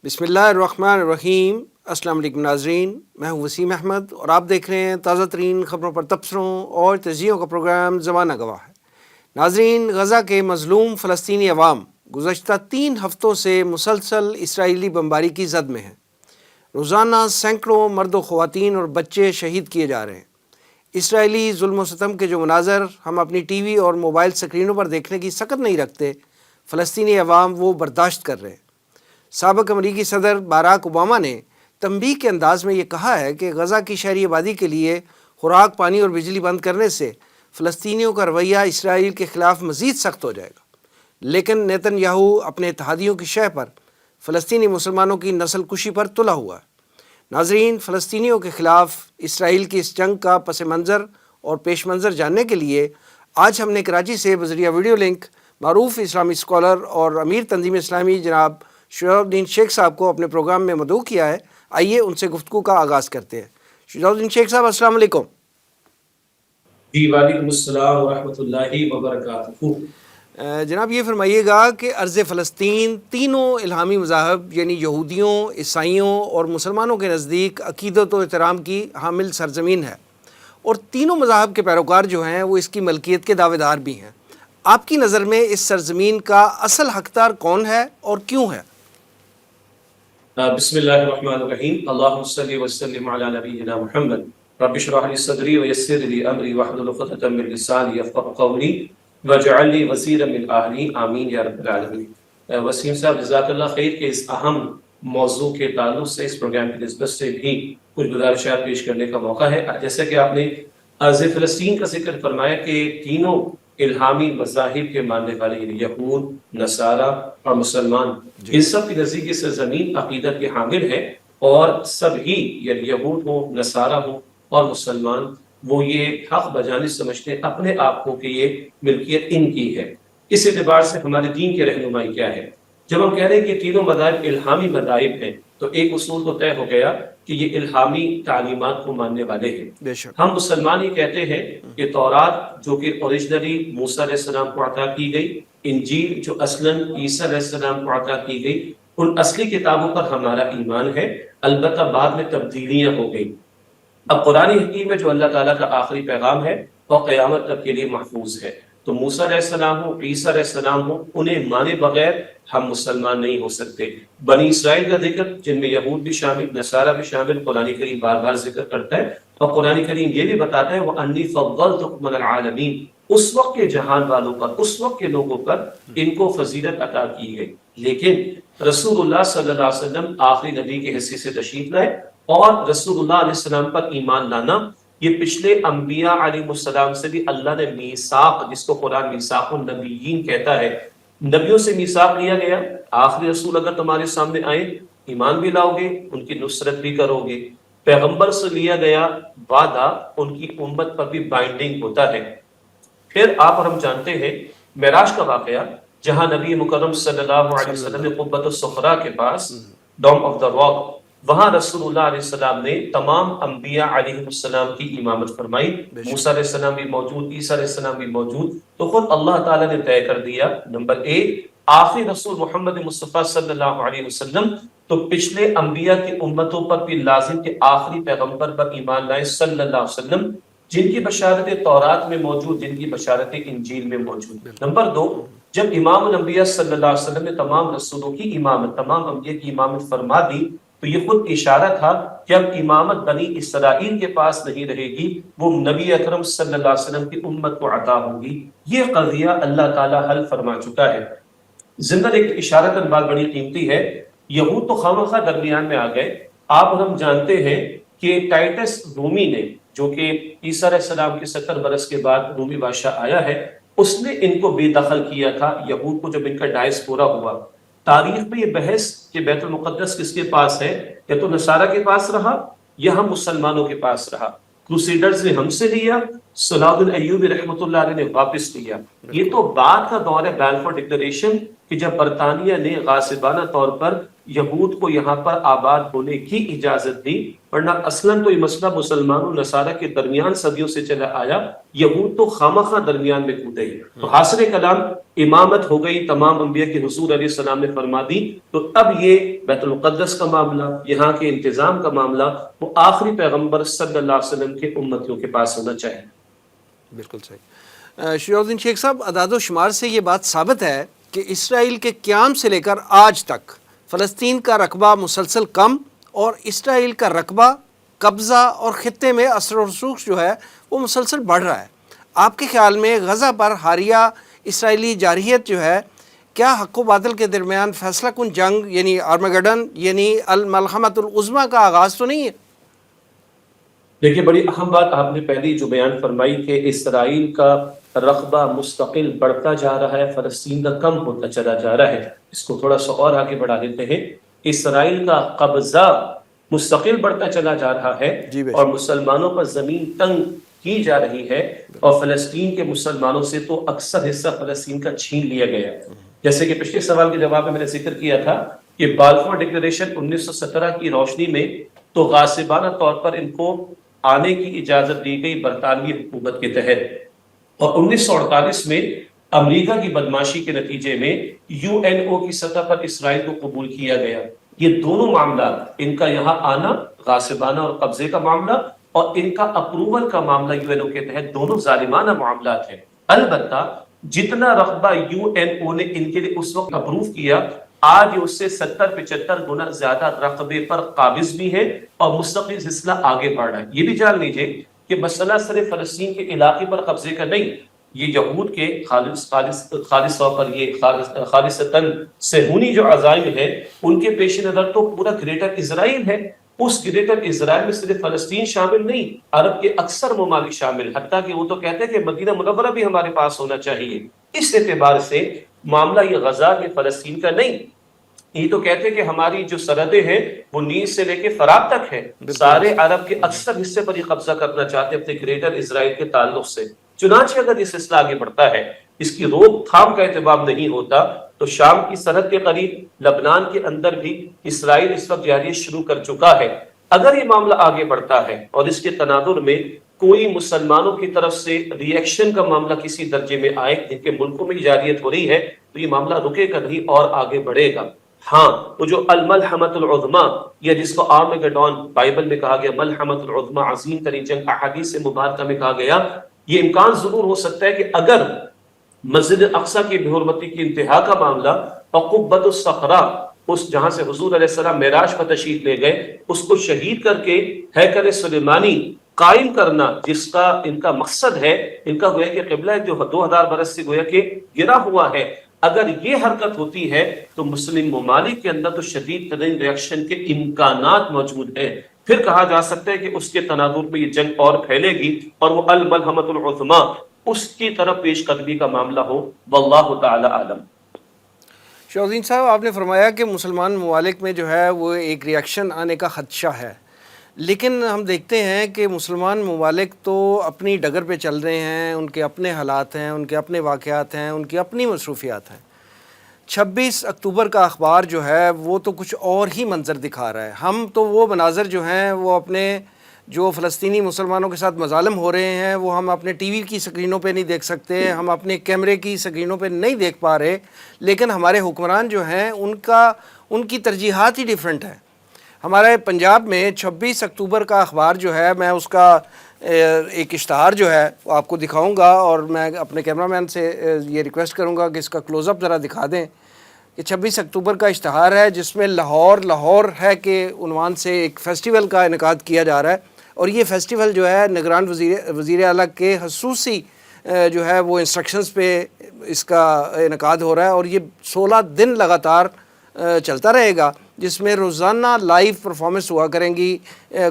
بسم اللہ الرحمن الرحیم۔ السلام علیکم ناظرین، میں ہوں وسیم احمد اور آپ دیکھ رہے ہیں تازہ ترین خبروں پر تبصروں اور تجزیوں کا پروگرام زمانہ گواہ ہے۔ ناظرین، غزہ کے مظلوم فلسطینی عوام گزشتہ 3 ہفتوں سے مسلسل اسرائیلی بمباری کی زد میں ہیں۔ روزانہ سینکڑوں مرد و خواتین اور بچے شہید کیے جا رہے ہیں۔ اسرائیلی ظلم و ستم کے جو مناظر ہم اپنی ٹی وی اور موبائل سکرینوں پر دیکھنے کی سکت نہیں رکھتے، فلسطینی عوام وہ برداشت کر رہے ہیں۔ سابق امریکی صدر باراک اوباما نے تنبیہ کے انداز میں یہ کہا ہے کہ غزہ کی شہری آبادی کے لیے خوراک، پانی اور بجلی بند کرنے سے فلسطینیوں کا رویہ اسرائیل کے خلاف مزید سخت ہو جائے گا، لیکن نیتن یاہو اپنے اتحادیوں کی شہ پر فلسطینی مسلمانوں کی نسل کشی پر تلا ہوا ہے۔ ناظرین، فلسطینیوں کے خلاف اسرائیل کی اس جنگ کا پس منظر اور پیش منظر جاننے کے لیے آج ہم نے کراچی سے بذریعہ ویڈیو لنک معروف اسلامی اسکالر اور امیر تنظیم اسلامی جناب شجاع الدین شیخ صاحب کو اپنے پروگرام میں مدعو کیا ہے۔ آئیے ان سے گفتگو کا آغاز کرتے ہیں۔ شجاع الدین شیخ صاحب، السلام علیکم۔ جی وعلیکم السلام ورحمۃ اللہ وبرکاتہ۔ جناب، یہ فرمائیے گا کہ ارض فلسطین تینوں الہامی مذاہب یعنی یہودیوں، عیسائیوں اور مسلمانوں کے نزدیک عقیدت و احترام کی حامل سرزمین ہے، اور تینوں مذاہب کے پیروکار جو ہیں وہ اس کی ملکیت کے دعوے دار بھی ہیں۔ آپ کی نظر میں اس سرزمین کا اصل حقدار کون ہے اور کیوں ہے؟ بسم اللہ الرحمن الرحیم۔ اللہم صلی وسلم علی نبینا محمد رب اشرح لی صدری ویسر لی امری واحلل عقدۃ من لسانی یفقهوا قولی واجعل لی وزیرا من اہلی، آمین یا رب العالمین۔ وسیم صاحب، جزاک اللہ خیر کہ اس اہم موضوع کے تعلق سے اس پروگرام کی نسبت سے بھی کچھ گزارشات پیش کرنے کا موقع ہے۔ جیسا کہ آپ نے ارض فلسطین کا ذکر فرمایا کہ تینوں الہامی مذاہب کے ماننے والے یہود، نصارہ اور مسلمان، ان سب کی نزدیک سرزمین عقیدت کے حامل ہے، اور سب ہی یعنی یہود ہوں، نصارہ ہوں اور مسلمان، وہ یہ حق بجانب سمجھتے ہیں اپنے آپ کو کہ یہ ملکیت ان کی ہے۔ اس اعتبار سے ہمارے دین کی رہنمائی کیا ہے؟ جب ہم کہہ رہے ہیں کہ تینوں مذاہب الہامی مذاہب ہیں تو ایک اصول تو طے ہو گیا کہ یہ الہامی تعلیمات کو ماننے والے ہیں۔ بے شک ہم مسلمان یہ کہتے ہیں کہ تورات جو کہ اوریجنلی موسیٰ علیہ السلام کو عطا کی گئی، انجیل جو اصلاً عیسیٰ علیہ السلام کو عطا کی گئی، ان اصلی کتابوں پر ہمارا ایمان ہے، البتہ بعد میں تبدیلیاں ہو گئی۔ اب قرآن حکیم میں جو اللہ تعالیٰ کا آخری پیغام ہے وہ قیامت تک کے لیے محفوظ ہے۔ تو موسیٰ علیہ السلام ہو، عیسیٰ علیہ السلام ہو، انہیں مانے بغیر ہم مسلمان نہیں ہو سکتے۔ بنی اسرائیل کا ذکر، جن میں یہود بھی شامل، نصارہ بھی شامل، قرآن کریم بار بار ذکر کرتا ہے، اور قرآن کریم یہ بھی بتاتا ہے وَأَنِّي فَضَّلْتُكُمْ عَلَى الْعَالَمِينَ، اس وقت کے جہان والوں پر، اس وقت کے لوگوں پر ان کو فضیلت عطا کی گئی۔ لیکن رسول اللہ صلی اللہ علیہ وسلم آخری نبی کی حیثیت سے تشریف لائے، اور رسول اللہ علیہ السلام پر ایمان لانا یہ پچھلے انبیاء علیہ السلام سے بھی اللہ نے میثاق، جس کو قرآن میثاق النبیین کہتا ہے، نبیوں سے میثاق لیا گیا، آخری رسول اگر تمہارے سامنے آئے ایمان بھی لاؤ گے، ان کی نصرت بھی کرو گے۔ پیغمبر سے لیا گیا وعدہ ان کی امت پر بھی بائنڈنگ ہوتا ہے۔ پھر آپ اور ہم جانتے ہیں معراج کا واقعہ، جہاں نبی مکرم صلی اللہ علیہ وسلم نے قبۃ الصخرہ کے پاس، ڈوم آف دا راک، وہاں رسول اللہ علیہ السلام نے تمام انبیاء علیہ السلام کی امامت فرمائی۔ موسیٰ علیہ السلام بھی موجود، عیسیٰ علیہ السلام بھی موجود۔ تو خود اللہ تعالیٰ نے طے کر دیا، نمبر 1، آخری رسول محمد مصطفیٰ صلی اللہ علیہ وسلم، تو پچھلے انبیاء کی امتوں پر بھی لازم کہ آخری پیغمبر پر ایمان لائے صلی اللہ علیہ وسلم، جن کی بشارتیں تورات میں موجود، جن کی بشارتیں انجیل میں موجود۔ نمبر 2، جب امام الانبیاء صلی اللہ علیہ وسلم نے تمام رسولوں کی امامت، تمام انبیاء کی امامت فرما دی، تو یہ خود اشارہ تھا کہ اب امامت بنی اسرائیل کے پاس نہیں رہے گی، وہ نبی اکرم صلی اللہ علیہ وسلم کی امت کو عطا ہوگی۔ یہ قضیہ اللہ تعالیٰ حل فرما چکا ہے۔ زندہ ایک اشارتاً بات بڑی قیمتی ہے، یہود تو خواہ درمیان میں آ گئے۔ آپ اور ہم جانتے ہیں کہ ٹائٹس رومی نے، جو کہ عیسیٰ علیہ السلام کے 70 برس کے بعد رومی بادشاہ آیا ہے، اس نے ان کو بے دخل کیا تھا یہود کو، جب ان کا ڈائس پورا ہوا۔ تاریخ میں یہ بحث کہ بیت المقدس کس کے پاس ہے، یا تو نصارہ کے پاس رہا یا ہم مسلمانوں کے پاس رہا۔ کروسیڈرز نے ہم سے لیا، صلاح الدین ایوبی رحمۃ اللہ علیہ نے واپس لیا۔ یہ تو بعد کا دور ہے، بیلفور ڈکلریشن، کہ جب برطانیہ نے غاصبانہ طور پر یہود کو یہاں پر آباد ہونے کی اجازت دی، ورنہ اصلاً تو یہ مسئلہ مسلمانوں نصارہ کے درمیان صدیوں سے چلا آیا، یہود تو خامخواہ درمیان میں کودے۔ تو حاصل کلام امامت ہو گئی تمام انبیاء کی، حضور علیہ السلام نے فرما دی، تو اب یہ بیت المقدس کا معاملہ، یہاں کے انتظام کا معاملہ، وہ آخری پیغمبر صلی اللہ علیہ وسلم کے امتیوں کے پاس ہونا چاہیے۔ بالکل صحیح۔ شجاع الدین شیخ صاحب، اعداد و شمار سے یہ بات ثابت ہے کہ اسرائیل کے قیام سے لے کر آج تک فلسطین کا رقبہ مسلسل کم اور اسرائیل کا رقبہ، قبضہ اور خطے میں اثر و رسوخ جو ہے وہ مسلسل بڑھ رہا ہے۔ آپ کے خیال میں غزہ پر حالیہ اسرائیلی جارحیت جو ہے، کیا حق و باطل کے درمیان فیصلہ کن جنگ یعنی آرمگڈن یعنی الملحمۃ العظمیٰ کا آغاز تو نہیں ہے؟ دیکھیے، بڑی اہم بات آپ نے پہلی جو بیان فرمائی کہ اسرائیل کا رقبہ مستقل بڑھتا جا رہا ہے، فلسطین کا کم ہوتا چلا جا رہا ہے، اس کو تھوڑا سا اور آگے بڑھا دیتے ہیں۔ اسرائیل کا قبضہ مستقل بڑھتا چلا جا رہا ہے جی بے شک۔ اور مسلمانوں پر زمین تنگ کی جا رہی ہے، اور فلسطین کے مسلمانوں سے تو اکثر حصہ فلسطین کا چھین لیا گیا۔ جیسے کہ پچھلے سوال کے جواب میں نے ذکر کیا تھا کہ بلفور ڈکلریشن 1917 کی روشنی میں تو غاصبانہ طور پر ان کو آنے کی اجازت دی گئی برطانوی حکومت کے تحت، اور 1948 میں امریکہ کی بدماشی کے نتیجے میں یو این او کی سطح پر اسرائیل کو قبول کیا گیا۔ یہ دونوں معاملات، ان کا یہاں آنا غاصبانہ اور قبضے کا معاملہ، اور ان کا اپروول کا معاملہ یو این او کے تحت، دونوں ظالمانہ معاملات ہیں۔ البتہ جتنا رقبہ یو این او نے ان کے لیے اس وقت اپروو کیا، آج اس سے 70-75 گنا زیادہ رقبے پر قابض بھی ہے اور مستقل سلسلہ آگے بڑھ رہا ہے۔ یہ بھی جان لیجئے کہ مسئلہ صرف فلسطین کے علاقے پر قبضے کا نہیں، یہ یہود کے خالص طور پر یہ خالصتاً صہیونی جو عزائم ہے، ان کے پیش نظر تو پورا گریٹر اسرائیل ہے۔ اس گریٹر اسرائیل میں صرف فلسطین شامل نہیں، عرب کے اکثر ممالک شامل، حتیٰ کہ وہ تو کہتے ہیں کہ مدینہ منورہ بھی ہمارے پاس ہونا چاہیے۔ اس اعتبار سے معاملہ یہ غزہ کے فلسطین کا نہیں، یہ تو کہتے ہیں کہ ہماری جو سرحدیں ہیں وہ نیل سے لے کے فرات تک ہے، سارے عرب کے اکثر حصے پر یہ قبضہ کرنا چاہتے ہیں اپنے گریٹر اسرائیل کے تعلق سے۔ چنانچہ اگر یہ سلسلہ آگے بڑھتا ہے، اس کی روک تھام کا اہتمام نہیں ہوتا، تو شام کی سرحد کے قریب لبنان کے اندر بھی اسرائیل اس وقت جارحیت شروع کر چکا ہے۔ اگر یہ معاملہ آگے بڑھتا ہے اور اس کے تناظر میں کوئی مسلمانوں کی طرف سے ری ایکشن کا معاملہ کسی درجے میں آئے، جن کے ملکوں میں جارحیت ہو رہی ہے، تو یہ معاملہ رکے گا نہیں اور آگے بڑھے گا۔ ہاں، وہ جو الملحمۃ العظمیٰ، یا جس کو آرمگڈون بائبل میں کہا گیا، ملحمۃ العظمیٰ، عظیم ترین جنگ، احادیث مبارکہ میں کہا گیا، یہ امکان ضرور ہو سکتا ہے کہ اگر مسجد اقصیٰ کی بے حرمتی کی انتہا کا معاملہ اور قبۃ الصخرہ، اس جہاں سے حضور علیہ السلام معراج پر تشریف لے گئے، اس کو شہید کر کے ہیکل سلیمانی قائم کرنا، جس کا ان کا مقصد ہے، ان کا گویا کہ قبلہ جو 2000 برس سے گویا کہ گرا ہوا ہے، اگر یہ حرکت ہوتی ہے تو مسلم ممالک کے اندر تو شدید ترین ریاکشن کے امکانات موجود ہیں۔ پھر کہا جا سکتا ہے کہ اس کے تناظر میں یہ جنگ اور پھیلے گی اور وہ الملحمۃ العظمیٰ اس کی طرف پیش قدمی کا معاملہ ہو۔ واللہ تعالی عالم۔ شجاع الدین صاحب، آپ نے فرمایا کہ مسلمان ممالک میں جو ہے وہ ایک ریاکشن آنے کا خدشہ ہے، لیکن ہم دیکھتے ہیں کہ مسلمان ممالک تو اپنی ڈگر پہ چل رہے ہیں، ان کے اپنے حالات ہیں، ان کے اپنے واقعات ہیں، ان کی اپنی مصروفیات ہیں۔ 26 اکتوبر کا اخبار جو ہے وہ تو کچھ اور ہی منظر دکھا رہا ہے۔ ہم تو وہ مناظر جو ہیں وہ اپنے جو فلسطینی مسلمانوں کے ساتھ مظالم ہو رہے ہیں وہ ہم اپنے ٹی وی کی سکرینوں پہ نہیں دیکھ سکتے، ہم اپنے کیمرے کی سکرینوں پہ نہیں دیکھ پا رہے، لیکن ہمارے حکمران جو ہیں ان کی ترجیحات ہی ڈیفرنٹ ہیں۔ ہمارے پنجاب میں 26 اکتوبر کا اخبار جو ہے، میں اس کا ایک اشتہار جو ہے وہ آپ کو دکھاؤں گا، اور میں اپنے کیمرہ مین سے یہ ریکویسٹ کروں گا کہ اس کا کلوز اپ ذرا دکھا دیں کہ 26 اکتوبر کا اشتہار ہے جس میں لاہور ہے کہ عنوان سے ایک فیسٹیول کا انعقاد کیا جا رہا ہے، اور یہ فیسٹیول جو ہے نگران وزیر اعلیٰ کے خصوصی جو ہے وہ انسٹرکشنز پہ اس کا انعقاد ہو رہا ہے، اور یہ 16 دن لگاتار چلتا رہے گا، جس میں روزانہ لائیو پرفارمنس ہوا کریں گی،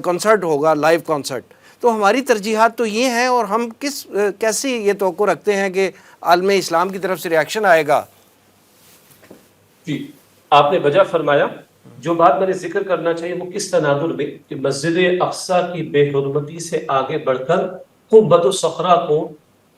کنسرٹ ہوگا، لائیو کنسرٹ۔ تو ہماری ترجیحات تو یہ ہیں، اور ہم کیسی یہ توقع رکھتے ہیں کہ عالم اسلام کی طرف سے ریاکشن آئے گا؟ جی، آپ نے وجہ فرمایا۔ جو بات میں نے ذکر کرنا چاہیے وہ کس تناظر میں کہ مسجد اقصیٰ کی بے حرمتی سے آگے بڑھ کر قبۃ الصخرہ کو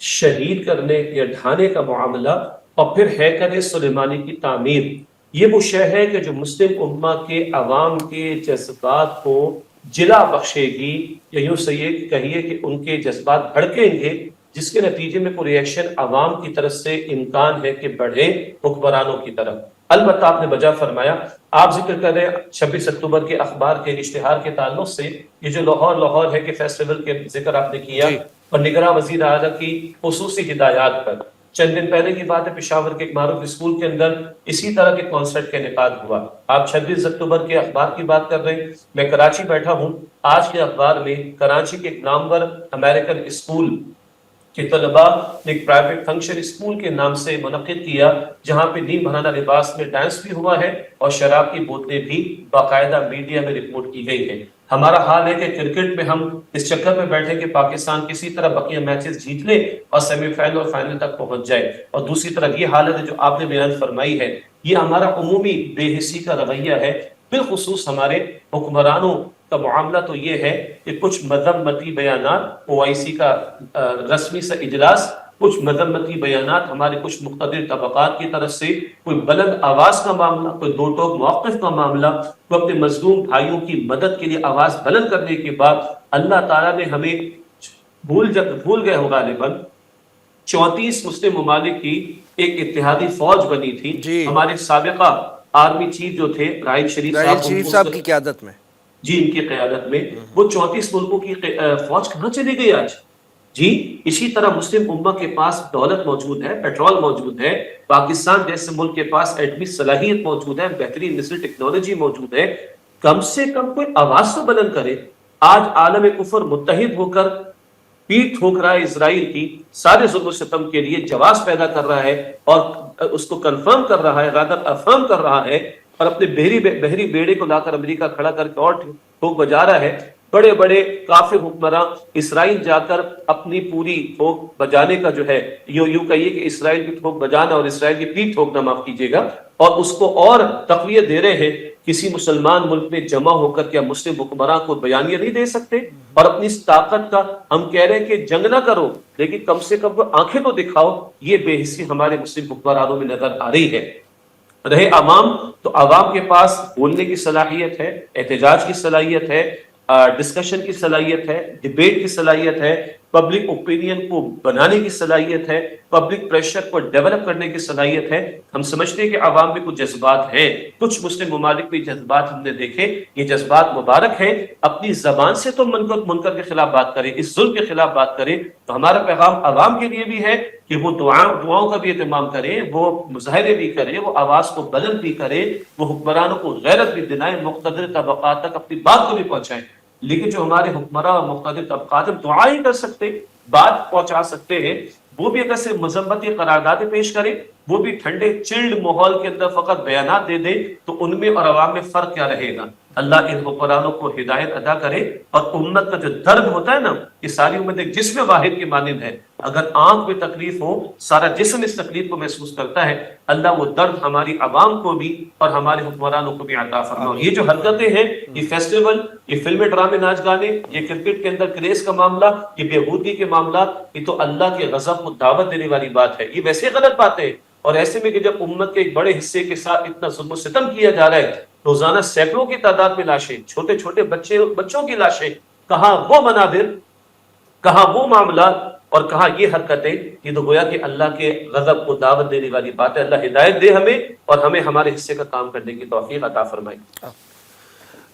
شہید کرنے یا ڈھانے کا معاملہ، اور پھر ہیکل سلیمانی کی تعمیر، یہ وہ شے ہے کہ جو مسلم امہ کے عوام کے جذبات کو جلا بخشے گی، یا یوں سے یہ کہیے کہ ان کے جذبات بھڑکیں گے، جس کے نتیجے میں کوئی ریئیکشن عوام کی طرف سے امکان ہے کہ بڑھے حکمرانوں کی طرف۔ البتہ آپ نے بجا فرمایا، آپ ذکر کر رہے 26 اکتوبر کے اخبار کے اشتہار کے تعلق سے، یہ جو لاہور ہے کہ فیسٹیول کے ذکر آپ نے کیا جی اور نگراں وزیر اعلیٰ کی خصوصی ہدایات پر، چند دن پہلے کی بات ہے پشاور کے ایک معروف اسکول کے اندر اسی طرح کے کانسرٹ کا انعقاد ہوا۔ آپ 26 اکتوبر کے اخبار کی بات کر رہے ہیں، میں کراچی بیٹھا ہوں، آج کے اخبار میں کراچی کے ایک نامور امریکن اسکول کہ طلباء نے ایک پرائیویٹ فنکشن اسکول کے نام سے منعقد کیا، جہاں پہ دین بھرانا لباس میں ڈانس بھی ہوا ہے اور شراب کی بوتلیں بھی باقاعدہ میڈیا میں رپورٹ کی گئی ہے۔ ہمارا حال ہے کہ کرکٹ میں ہم اس چکر میں بیٹھے کہ پاکستان کسی طرح بقیہ میچز جیت لے اور سیمی فائنل اور فائنل تک پہنچ جائے، اور دوسری طرف یہ حالت ہے جو آپ نے بیان فرمائی ہے، یہ ہمارا عمومی بے حسی کا رویہ ہے۔ بالخصوص ہمارے حکمرانوں کا معاملہ تو یہ ہے کہ کچھ مذمتی بیانات، OIC کا رسمی سے اجلاس، کچھ مذمتی بیانات ہمارے کچھ مقتدر طبقات کی طرف سے، کوئی بلند آواز کا معاملہ، کوئی دو ٹوک موقف کا معاملہ، کوئی اپنے مظلوم بھائیوں کی مدد کے لیے آواز بلند کرنے کے بعد اللہ تعالیٰ نے ہمیں بھول گئے ہو غالباً 34 مسلم ممالک کی ایک اتحادی فوج بنی تھی۔ جی ہمارے سابقہ آرمی چیف جو تھے راحیل شریف صاحب کی قیادت میں، جی ان کی قیادت میں، وہ 34 ملکوں کی فوج کہاں چلی گئی آج؟ جی اسی طرح مسلم امہ کے پاس دولت موجود ہے، پیٹرول موجود ہے، پاکستان جیسے ملک کے پاس ایٹمی صلاحیت موجود ہے، بہترین مثل ٹیکنالوجی موجود ہے، کم سے کم کوئی آواز تو بلند کرے۔ آج عالم کفر متحد ہو کر پیٹ ٹھوک رہا ہے اسرائیل کی، سارے ظلم و ستم کے لیے جواز پیدا کر رہا ہے اور اس کو کنفرم کر رہا ہے، رادر افرم کر رہا ہے، اور اپنے بحری بیڑے کو لا کر امریکہ کھڑا کر کے اور ٹھوک بجا رہا ہے۔ بڑے بڑے کافر حکمراں اسرائیل جا کر اپنی پوری ٹھوک بجانے کا جو ہے، یوں کہیے کہ اسرائیل کی ٹھوک بجانا اور اسرائیل کی پیٹ ٹھوکنا، معاف کیجیے گا، اور اس کو اور تقویت دے رہے ہیں۔ کسی مسلمان ملک میں جمع ہو کر کیا مسلم حکمراں کو بیانیہ نہیں دے سکتے؟ اور اپنی اس طاقت کا ہم کہہ رہے ہیں کہ جنگ نہ کرو، لیکن کم سے کم آنکھیں تو دکھاؤ۔ یہ بے حسی ہمارے مسلم حکمرانوں میں نظر آ رہی ہے۔ رہے عوام، تو عوام کے پاس بولنے کی صلاحیت ہے، احتجاج کی صلاحیت ہے، ڈسکشن کی صلاحیت ہے، ڈیبیٹ کی صلاحیت ہے، پبلک اوپینین کو بنانے کی صلاحیت ہے، پبلک پریشر کو ڈیولپ کرنے کی صلاحیت ہے۔ ہم سمجھتے ہیں کہ عوام میں کچھ جذبات ہیں، کچھ مسلم ممالک میں جذبات ہم نے دیکھے، یہ جذبات مبارک ہیں۔ اپنی زبان سے تو منکر کے خلاف بات کریں، اس ظلم کے خلاف بات کریں، تو ہمارا پیغام عوام کے لیے بھی ہے کہ وہ دعاؤں کا بھی اہتمام کریں، وہ مظاہرے بھی کریں، وہ آواز کو بلند بھی کریں، وہ حکمرانوں کو غیرت بھی دلائیں، مقتدر طبقات تک اپنی بات کو بھی پہنچائیں۔ لیکن جو ہمارے حکمراں اور مقتدر طبقات دعا ہی کر سکتے، بات پہنچا سکتے ہیں، وہ بھی اگر سے مذمتی قراردادیں پیش کریں، وہ بھی ٹھنڈے چلڈ ماحول کے اندر فقط بیانات دے دیں، تو ان میں اور عوام میں فرق کیا رہے گا؟ اللہ ان حکمرانوں کو ہدایت عطا کرے، اور امت کا جو درد ہوتا ہے نا، یہ ساری امت ایک جسم واحد کی مانند ہے، اگر آنکھ میں تکلیف ہو سارا جسم اس تکلیف کو محسوس کرتا ہے۔ اللہ وہ درد ہماری عوام کو بھی اور ہمارے حکمرانوں کو بھی عطا فرمائے۔ یہ جو حرکتیں ہیں، یہ فیسٹیول، یہ فلمیں، ڈرامے، ناچ گانے، یہ کرکٹ کے اندر کریز کا معاملہ، یہ بےہودگی کے معاملات، یہ تو اللہ کے غضب کو دعوت دینے والی بات ہے، یہ ویسے غلط بات ہے۔ اور ایسے میں کہ جب امت کے ایک بڑے حصے کے ساتھ اتنا ظلم و ستم کیا جا رہا ہے، روزانہ سینکڑوں کی تعداد میں لاشیں، چھوٹے چھوٹے بچوں کی لاشیں، کہاں وہ مناظر، کہاں وہ معاملات، اور کہاں یہ حرکتیں، یہ تو گویا کہ اللہ کے غضب کو دعوت دینے والی بات ہے۔ اللہ ہدایت دے ہمیں، اور ہمیں ہمارے حصے کا کام کرنے کی توفیق عطا فرمائے۔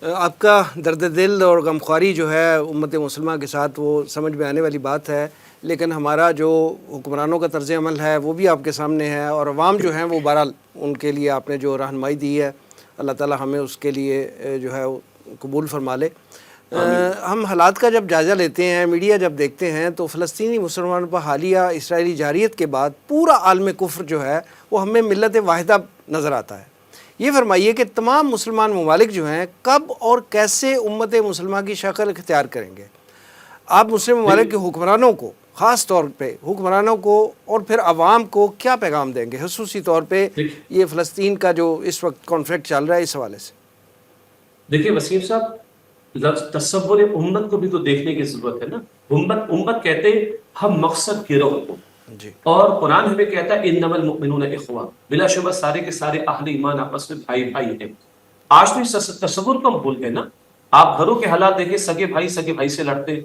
آپ کا درد دل اور غمخواری جو ہے امت مسلمہ کے ساتھ، وہ سمجھ میں آنے والی بات ہے، لیکن ہمارا جو حکمرانوں کا طرز عمل ہے وہ بھی آپ کے سامنے ہے، اور عوام جو ہیں وہ بہرحال ان کے لیے آپ نے جو رہنمائی دی ہے، اللہ تعالیٰ ہمیں اس کے لیے جو ہے قبول فرما لے۔ ہم حالات کا جب جائزہ لیتے ہیں، میڈیا جب دیکھتے ہیں، تو فلسطینی مسلمانوں پر حالیہ اسرائیلی جارحیت کے بعد پورا عالم کفر جو ہے وہ ہمیں ملت واحدہ نظر آتا ہے۔ یہ فرمائیے کہ تمام مسلمان ممالک جو ہیں کب اور کیسے امت مسلمہ کی شکل اختیار کریں گے؟ آپ مسلم ممالک کے حکمرانوں کو، خاص طور پہ حکمرانوں کو اور پھر عوام کو کیا پیغام دیں گے، خصوصی طور پہ یہ فلسطین کا جو اس وقت کانفلکٹ چل رہا ہے اس حوالے سے؟ دیکھیے وسیم صاحب، تصور امت کو بھی تو دیکھنے کی ضرورت ہے نا۔ امت کہتے ہیں ہم مقصد گروہ کو، جی، اور قرآن ہمیں کہتا ہے انما المؤمنون اخوہ، بلا شبہ سارے کے سارے اہل ایمان آپس میں بھائی بھائی ہیں۔ آج تو اس تصور کو ہم بھول گئے نا۔ آپ گھروں کے حالات دیکھیں، سگے بھائی سے لڑتے،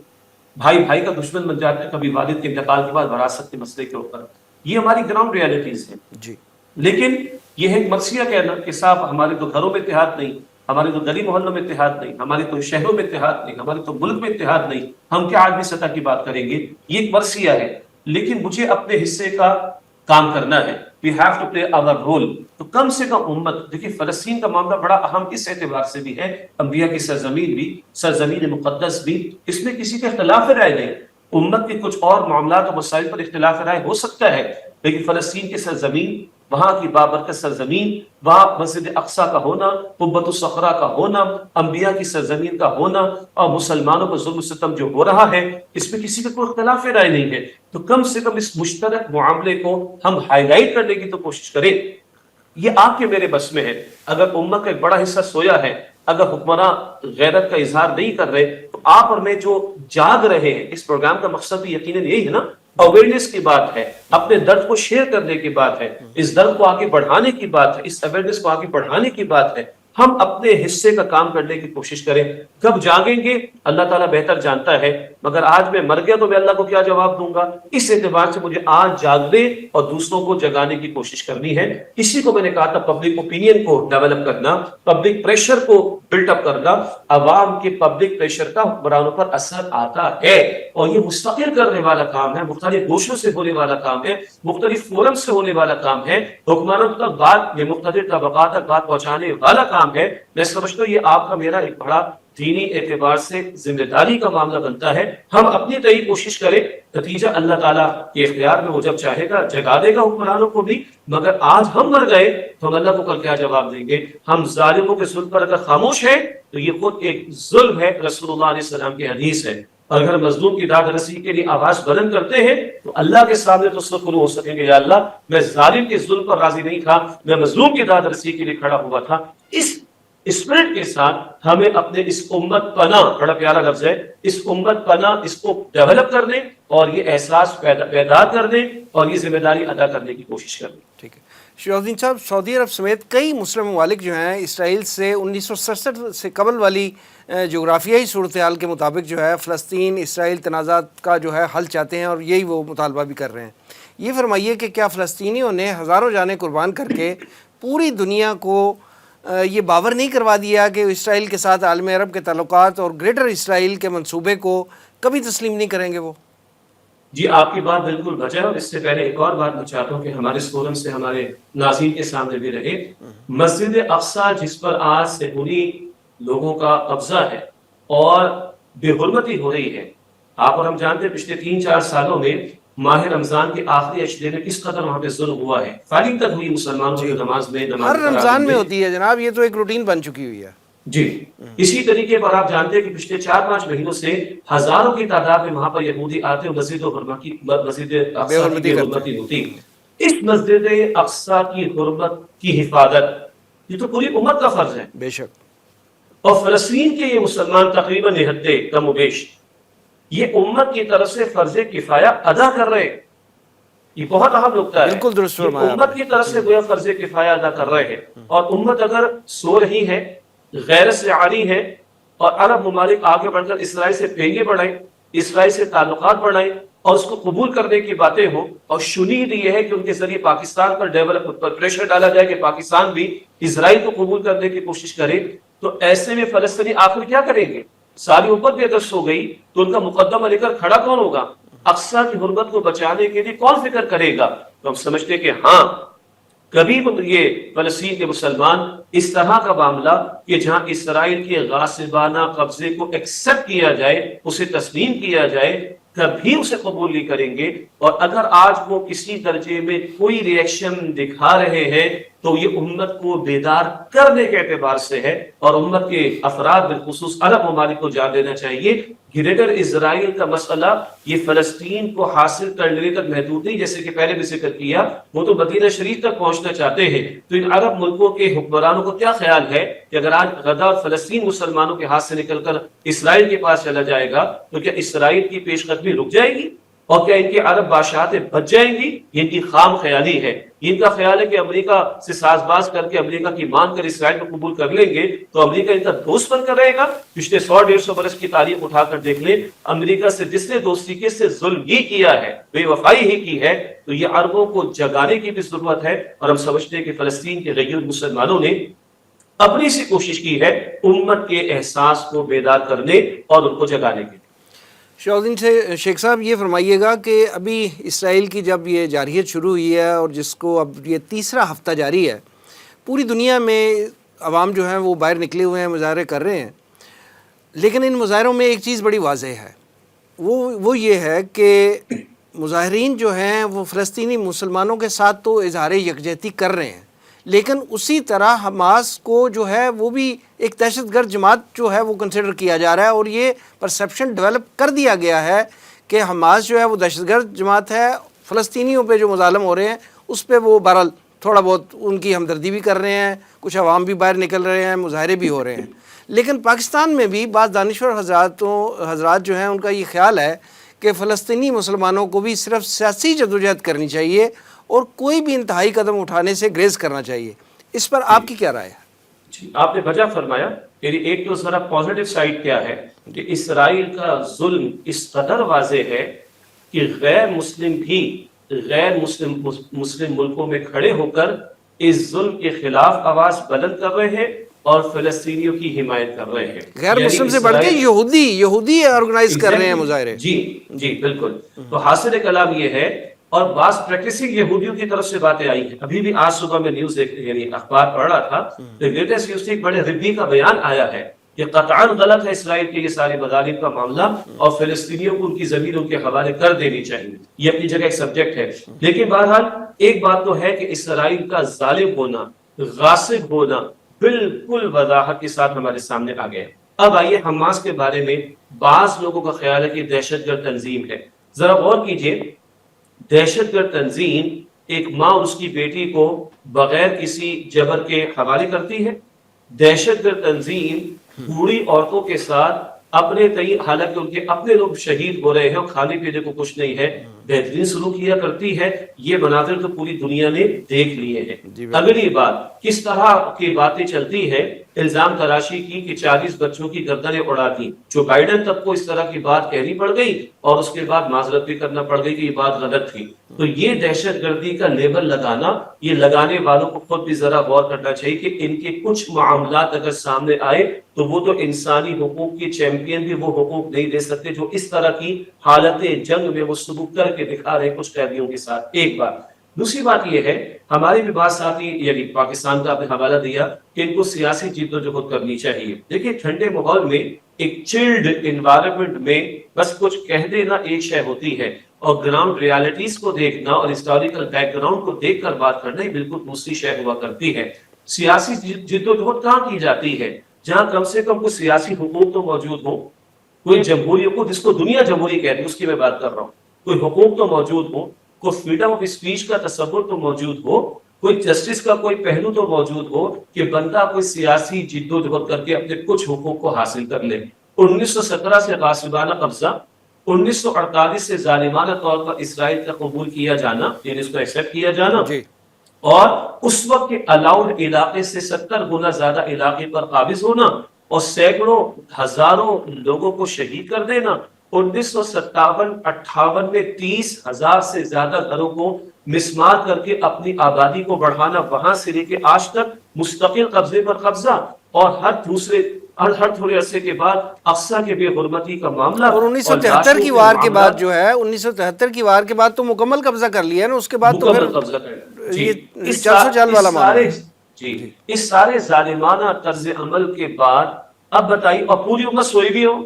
بھائی بھائی کا دشمن بن جاتا ہے کبھی والد کے انتقال کے بعد وراثت کے مسئلے کے اوپر. یہ ہماری گراؤنڈ ریالٹیز ہیں. جی لیکن یہ ہے ایک مرثیہ کہنا کہ صاحب ہمارے تو گھروں میں اتحاد نہیں, ہمارے تو گلی محلوں میں اتحاد نہیں, ہمارے تو شہروں میں اتحاد نہیں, ہمارے تو ملک میں اتحاد نہیں, ہم کیا عالمی سطح کی بات کریں گے. یہ ایک مرثیہ ہے, لیکن مجھے اپنے حصے کا کام کرنا ہے. We have to play our role. تو کم سے کم امت, دیکھیے فلسطین کا معاملہ بڑا اہم اس اعتبار سے بھی ہے, انبیاء کی سرزمین بھی, سرزمین مقدس بھی, اس میں کسی کا اختلاف رائے نہیں. امت کے کچھ اور معاملات اور مسائل پر اختلاف رائے ہو سکتا ہے, لیکن فلسطین کی سرزمین, وہاں کی بابرکت سرزمین, وہاں مسجد اقصیٰ کا ہونا, قبۃ الصخرہ کا ہونا, انبیاء کی سرزمین کا ہونا, اور مسلمانوں پر ظلم و ستم جو ہو رہا ہے, اس میں کسی کا کوئی اختلاف رائے نہیں ہے. تو کم سے کم اس مشترک معاملے کو ہم ہائی لائٹ کرنے کی تو کوشش کریں. یہ آپ کے میرے بس میں ہے. اگر امت کا ایک بڑا حصہ سویا ہے, اگر حکمراں غیرت کا اظہار نہیں کر رہے, تو آپ اور میں جو جاگ رہے ہیں, اس پروگرام کا مقصد بھی یقیناً یہی ہے نا, اویئرنیس کی بات ہے, اپنے درد کو شیئر کرنے کی بات ہے, اس درد کو آگے بڑھانے کی بات ہے, اس اویئرنیس کو آگے بڑھانے کی بات ہے. ہم اپنے حصے کا کام کرنے کی کوشش کریں. کب جاگیں گے اللہ تعالیٰ بہتر جانتا ہے, مگر آج میں مر گیا تو میں اللہ کو کیا جواب دوں گا. اس اعتبار سے مجھے آج جاگنے اور دوسروں کو جگانے کی کوشش کرنی ہے. اسی کو میں نے کہا تھا, پبلک اوپینین کو ڈیولپ کرنا, پبلک پریشر کو بلٹ اپ کرنا. عوام کے پبلک پریشر کا حکمرانوں پر اثر آتا ہے, اور یہ مستقل کرنے والا کام ہے, مختلف گوشوں سے ہونے والا کام ہے, مختلف فورم سے ہونے والا کام ہے, حکمرانوں تک بات, یہ مختلف طبقات تک بات پہنچانے والا کام ہے. میں سمجھتا ہوں یہ آپ کا میرا ایک بڑا دینی اعتبار سے ذمہ داری کا معاملہ بنتا ہے. ہم اپنی طرح کوشش کریں, نتیجہ اللہ تعالیٰ کے اختیار میں, وہ جب چاہے گا جگا دے گا حکمرانوں کو بھی. مگر آج ہم مر گئے تو ہم اللہ کو کل کیا جواب دیں گے. ہم ظالموں کے ظلم پر اگر خاموش ہیں تو یہ خود ایک ظلم ہے. رسول اللہ علیہ السلام کی حدیث ہے, اور اگر مظلوم کی داد رسی کے لیے آواز بلند کرتے ہیں تو اللہ کے سامنے تو سرخرو ہو سکیں گے, یا اللہ میں ظالم کے ظلم پر راضی نہیں تھا, میں مظلوم کی داد رسی کے لیے کھڑا ہوا تھا. اس اسپرٹ کے ساتھ ہمیں اپنے اس امت پناہ, بڑا پیارا لفظ ہے, اس امت پناہ, اس کو ڈیولپ کرنے اور یہ احساس بیدار کرنے اور یہ ذمہ داری ادا کرنے کی کوشش کرنے. ٹھیک ہے شہاب الدین صاحب, سعودی عرب سمیت کئی مسلم ممالک جو ہیں اسرائیل سے 1967 سے قبل والی جغرافیائی صورتحال کے مطابق جو ہے فلسطین اسرائیل تنازعات کا جو ہے حل چاہتے ہیں, اور یہی وہ مطالبہ بھی کر رہے ہیں. یہ فرمائیے کہ کیا فلسطینیوں نے ہزاروں جانیں قربان کر کے پوری دنیا کو یہ باور نہیں کروا دیا کہ اسرائیل کے ساتھ عالم عرب کے تعلقات اور گریٹر اسرائیل کے منصوبے کو کبھی تسلیم نہیں کریں گے وہ؟ جی آپ کی بات بالکل وجہ ہے, اور اس سے پہلے ایک اور بات میں چاہتا ہوں کہ ہمارے اس فورم سے ہمارے ناظرین کے سامنے بھی رہے. مسجد اقصیٰ جس پر آج سہولی لوگوں کا قبضہ ہے اور بے حرمتی ہو رہی ہے, آپ اور ہم جانتے ہیں پچھلے 3-4 سالوں میں ماہ رمضان کے آخری اشرے میں کس قدر وہاں پہ ظلم ہوا ہے. فائرنگ تک ہوئی مسلمانوں کی نماز میں, ہر رمضان میں ہوتی ہے جناب, یہ تو ایک روٹین بن چکی ہوئی ہے. جی اسی طریقے پر آپ جانتے ہیں کہ پچھلے 4-5 مہینوں سے ہزاروں کی تعداد میں وہاں پر یہودی آتے ہیں, مسجد اقصیٰ کی حرمتی ہوتی. اس مسجد اقصیٰ کی حرمت کی حفاظت یہ تو پوری امت کا فرض ہے. بے شک. اور فلسطین کے یہ مسلمان تقریباً نہتے کم و بیش یہ امت کی طرف سے فرض کفایہ ادا کر رہے ہیں. یہ بہت اہم نکتہ ہے. بالکل درست فرمایا. امت کی طرف سے گویا فرض کفایہ ادا کر رہے ہیں, اور امت اگر سو رہی ہے, غیرت سے عاری ہے, اور عرب ممالک آگے بڑھ کر اسرائیل سے پینگے بڑھائیں, اسرائیل سے تعلقات بڑھائیں, اور اس کو قبول کرنے کی باتیں ہوں, اور شنید یہ ہے کہ ان کے ذریعے پاکستان پر ڈیولپ پر پریشر ڈالا جائے کہ پاکستان بھی اسرائیل کو قبول کرنے کی کوشش کرے, تو ایسے میں فلسطینی آخر کیا کریں گے؟ ساری امت بھی اگر سو گئی تو ان کا مقدمہ لے کر کھڑا کون ہوگا؟ اقصیٰ کی حرمت کو بچانے کے لیے کون فکر کرے گا؟ تو ہم سمجھتے کہ ہاں کبھی یہ فلسطین کے مسلمان اس طرح کا معاملہ کہ جہاں اسرائیل کے غاصبانہ قبضے کو ایکسپٹ کیا جائے, اسے تسلیم کیا جائے, کبھی اسے قبول نہیں کریں گے. اور اگر آج وہ کسی درجے میں کوئی ری ایکشن دکھا رہے ہیں تو یہ امت کو بیدار کرنے کے اعتبار سے ہے, اور امت کے افراد بالخصوص عرب ممالک کو جان دینا چاہیے گریٹر اسرائیل کا مسئلہ یہ فلسطین کو حاصل کر لینے تک محدود نہیں, جیسے کہ پہلے بھی ذکر کیا, وہ تو مدینہ شریف تک پہنچنا چاہتے ہیں. تو ان عرب ملکوں کے حکمرانوں کو کیا خیال ہے کہ اگر آج غزہ اور فلسطین مسلمانوں کے ہاتھ سے نکل کر اسرائیل کے پاس چلا جائے گا تو کیا اسرائیل کی پیش قدمی رک جائے گی؟ اور کیا ان کی عرب بادشاہتیں بچ جائیں گی؟ یہ ان کی خام خیالی ہے. ان کا خیال ہے کہ امریکہ سے ساز باز کر کے امریکہ کی مان کر اسرائیل کو قبول کر لیں گے تو امریکہ ان کا دوست بن کر رہے گا. پچھلے 100-150 برس کی تاریخ اٹھا کر دیکھ لیں, امریکہ سے جس نے دوستی کی سے ظلم ہی کیا ہے, بے وفائی ہی کی ہے. تو یہ عربوں کو جگانے کی بھی ضرورت ہے, اور ہم سمجھتے ہیں کہ فلسطین کے غیر مسلمانوں نے اپنی سی کوشش کی ہے امت کے احساس کو بیدار کرنے اور ان کو جگانے کی. شاہدین سے شیخ صاحب یہ فرمائیے گا کہ ابھی اسرائیل کی جب یہ جارحیت شروع ہوئی ہے اور جس کو اب یہ تیسرا ہفتہ جاری ہے, پوری دنیا میں عوام جو ہیں وہ باہر نکلے ہوئے ہیں, مظاہرے کر رہے ہیں, لیکن ان مظاہروں میں ایک چیز بڑی واضح ہے, وہ یہ ہے کہ مظاہرین جو ہیں وہ فلسطینی مسلمانوں کے ساتھ تو اظہار یکجہتی کر رہے ہیں, لیکن اسی طرح حماس کو جو ہے وہ بھی ایک دہشت گرد جماعت جو ہے وہ کنسیڈر کیا جا رہا ہے, اور یہ پرسیپشن ڈیولپ کر دیا گیا ہے کہ حماس جو ہے وہ دہشت گرد جماعت ہے. فلسطینیوں پہ جو مظالم ہو رہے ہیں اس پہ وہ بہرحال تھوڑا بہت ان کی ہمدردی بھی کر رہے ہیں, کچھ عوام بھی باہر نکل رہے ہیں, مظاہرے بھی ہو رہے ہیں. لیکن پاکستان میں بھی بعض دانشور حضرات جو ہیں ان کا یہ خیال ہے کہ فلسطینی مسلمانوں کو بھی صرف سیاسی جدوجہد کرنی چاہیے اور کوئی بھی انتہائی قدم اٹھانے سے گریز کرنا چاہیے. اس پر آپ کی کیا رائے ہے؟ جی, آپ نے وجہ فرمایا. یعنی ایک تو ذرا پازیٹیو سائڈ کیا ہے کہ اسرائیل کا ظلم اس قدر واضح ہے کہ غیر مسلم بھی غیر مسلم ملکوں میں کھڑے ہو کر اس ظلم کے خلاف آواز بلند کر رہے ہیں اور فلسطینیوں کی حمایت کر رہے ہیں. غیر مسلم سے بڑھ کے یہودی آرگنائز کر رہے ہیں مظاہرے. جی بالکل. تو حاصل کلام یہ ہے, اور بعض پریکٹسنگ یہودیوں کی طرف سے باتیں آئی ہیں. ابھی بھی آج صبح میں نیوز یعنی اخبار پڑھ رہا تھا, تو لیٹسٹ نیوز سے ایک بڑے ربی کا بیان آیا ہے کہ قطعاً غلط ہے اسرائیل کے یہ سارے مظالم کا معاملہ, اور فلسطینیوں کو ان کی زمین ان کے حوالے کر دینی چاہیے. یہ اپنی جگہ ایک سبجیکٹ ہے, لیکن بہرحال ایک بات تو ہے کہ اسرائیل کا ظالم ہونا, غاصب ہونا بالکل وضاحت کے ساتھ ہمارے سامنے آ گیا. اب آئیے حماس کے بارے میں بعض لوگوں کا خیال ہے کہ دہشت گرد تنظیم ہے. ذرا غور کیجئے, دہشت گرد تنظیم ایک ماں اور اس کی بیٹی کو بغیر کسی جبر کے حوالے کرتی ہے. دہشت گرد تنظیم بوڑھی عورتوں کے ساتھ اپنے تئیں, حالانکہ ان کے اپنے لوگ شہید ہو رہے ہیں اور کھانے پینے کو کچھ نہیں ہے, بہترین سلوک کیا کرتی ہے. یہ مناظر تو پوری دنیا نے دیکھ لیے ہیں. اگلی بات, کس طرح کی باتیں چلتی ہے الزام تراشی کی کہ 40 بچوں کی گردنیں اڑا دی. جو بائیڈن تب کو اس طرح کی بات کہنی پڑ گئی اور اس کے بعد معذرت بھی کرنا پڑ گئی کہ یہ بات غلط تھی. تو یہ دہشت گردی کا لیبل لگانا, یہ لگانے والوں کو خود بھی ذرا غور کرنا چاہیے کہ ان کے کچھ معاملات اگر سامنے آئے تو وہ تو انسانی حقوق کے چیمپئن بھی وہ حقوق نہیں دے سکتے جو اس طرح کی حالت جنگ میں وہ سلوک کر کے دکھا رہے کچھ قیدیوں کے ساتھ. ایک بات. دوسری بات یہ ہے, ہمارے بھی بعض ساتھی یعنی پاکستان کا آپ نے حوالہ دیا کہ ان کو سیاسی جدوجہد کرنی چاہیے. دیکھیے, ٹھنڈے ماحول میں ایک چلڈ انوائرمنٹ میں بس کچھ کہہ دینا ایک شے ہوتی ہے, اور گراؤنڈ ریالٹیز کو دیکھنا اور ہسٹوریکل بیک گراؤنڈ کو دیکھ کر بات کرنا بالکل دوسری شے ہوا کرتی ہے. سیاسی جدوجہد کہاں کی جاتی ہے؟ جہاں کم سے کم کچھ سیاسی حقوق تو موجود ہو, کوئی جمہوری حقوق جس کو دنیا جمہوری کہتی ہے اس کی میں بات کر رہا ہوں, کوئی حقوق تو موجود ہو, کوئی فریڈم آف اسپیچ کا تصور تو موجود ہو, کوئی جسٹس کا کوئی پہلو تو موجود ہو کہ بندہ کوئی سیاسی جدوجہد کر کے اپنے کچھ حقوق کو حاصل کر لے. 1917 سے غاصبانہ قبضہ, 1948 سے ظالمانہ طور پر اسرائیل کا قبول کیا جانا, یعنی اس کو ایکسپٹ کیا جانا, اور اس وقت کے الاؤڈ علاقے سے 70 گنا زیادہ علاقے پر قابض ہونا اور سینکڑوں ہزاروں لوگوں کو شہید کر دینا. 1957-58 میں 30,000 سے زیادہ گھروں کو مسمار کر کے اپنی آبادی کو بڑھانا, وہاں سے لے کے آج تک مستقل قبضے پر قبضہ, اور ہر تھوڑے عرصے کے بعد اقصیٰ کے بے حرمتی کا معاملہ. اور 1973 کی وار کے بعد جو ہے 1973 کی وار کے بعد تو مکمل قبضہ کر لیا نا, اس کے بعد تو پھر یہ 404 والا معاملہ. جی, اس سارے ظالمانہ طرز عمل کے بعد اب بتائیے, اور پوری امت سوئی بھی ہو,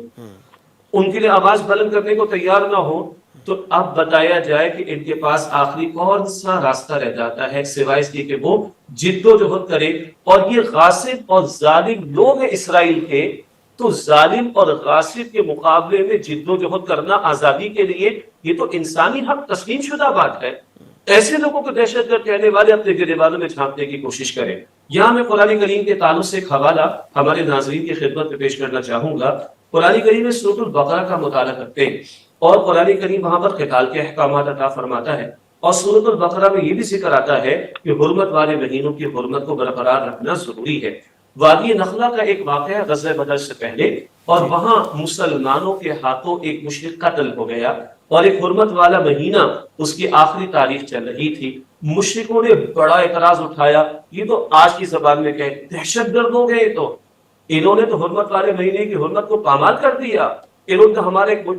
ان کے لیے آواز بلند کرنے کو تیار نہ ہو, تو اب بتایا جائے کہ ان کے پاس آخری کون سا راستہ رہ جاتا ہے سوائے اس کے کہ وہ جدوجہد کرے. اور یہ غاصب اور ظالم لوگ ہیں اسرائیل کے, تو ظالم اور غاصب کے مقابلے میں جدوجہد کرنا آزادی کے لیے, یہ تو انسانی حق تسلیم شدہ بات ہے. ایسے لوگوں کو دہشت گرد کہنے والے اپنے گریبانوں میں جھانکنے کی کوشش کریں. یہاں میں قرآن کریم کے تعلق سے ایک حوالہ ہمارے ناظرین کی خدمت میں پیش کرنا چاہوں گا. قرآن کریم میں سورۃ البقرہ کا مطالعہ کرتے ہیں. اور قرآن کریم وہاں پر قتال کے احکامات عطا فرماتا ہے. اور سورۃ البقرہ میں یہ بھی ذکر آتا ہے کہ حرمت والے مہینوں کی حرمت کو برقرار رکھنا ضروری ہے. وادی نخلا کا ایک واقعہ غزوہ بدر سے پہلے، اور وہاں مسلمانوں کے ہاتھوں ایک مشرک قتل ہو گیا، اور ایک حرمت والا مہینہ اس کی آخری تاریخ چل رہی تھی. مشرکوں نے بڑا اعتراض اٹھایا، یہ تو آج کی زبان میں کہ دہشت گرد ہو گئے، تو انہوں نے تو حرمت والے مہینے کی حرمت کو پامال کر دیا، انہوں نے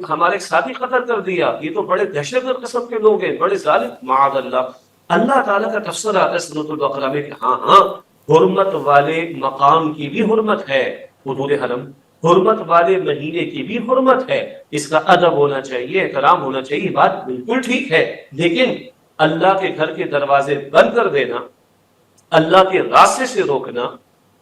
ہمارے ساتھی قتل کر دیا، یہ تو بڑے دہشت گرد قسم کے لوگ ہیں، بڑے ظالم. معاذ اللہ. اللہ تعالیٰ کا تفسیر آتا ہے سورۃ البقرہ میں کہ ہاں حرمت والے مقام کی بھی حرمت ہے، حدود حرم، حرمت والے مہینے کی بھی حرمت ہے، اس کا ادب ہونا چاہیے، احترام ہونا چاہیے. بات بالکل ٹھیک ہے، لیکن اللہ کے گھر کے دروازے بند کر دینا، اللہ کے راستے سے روکنا،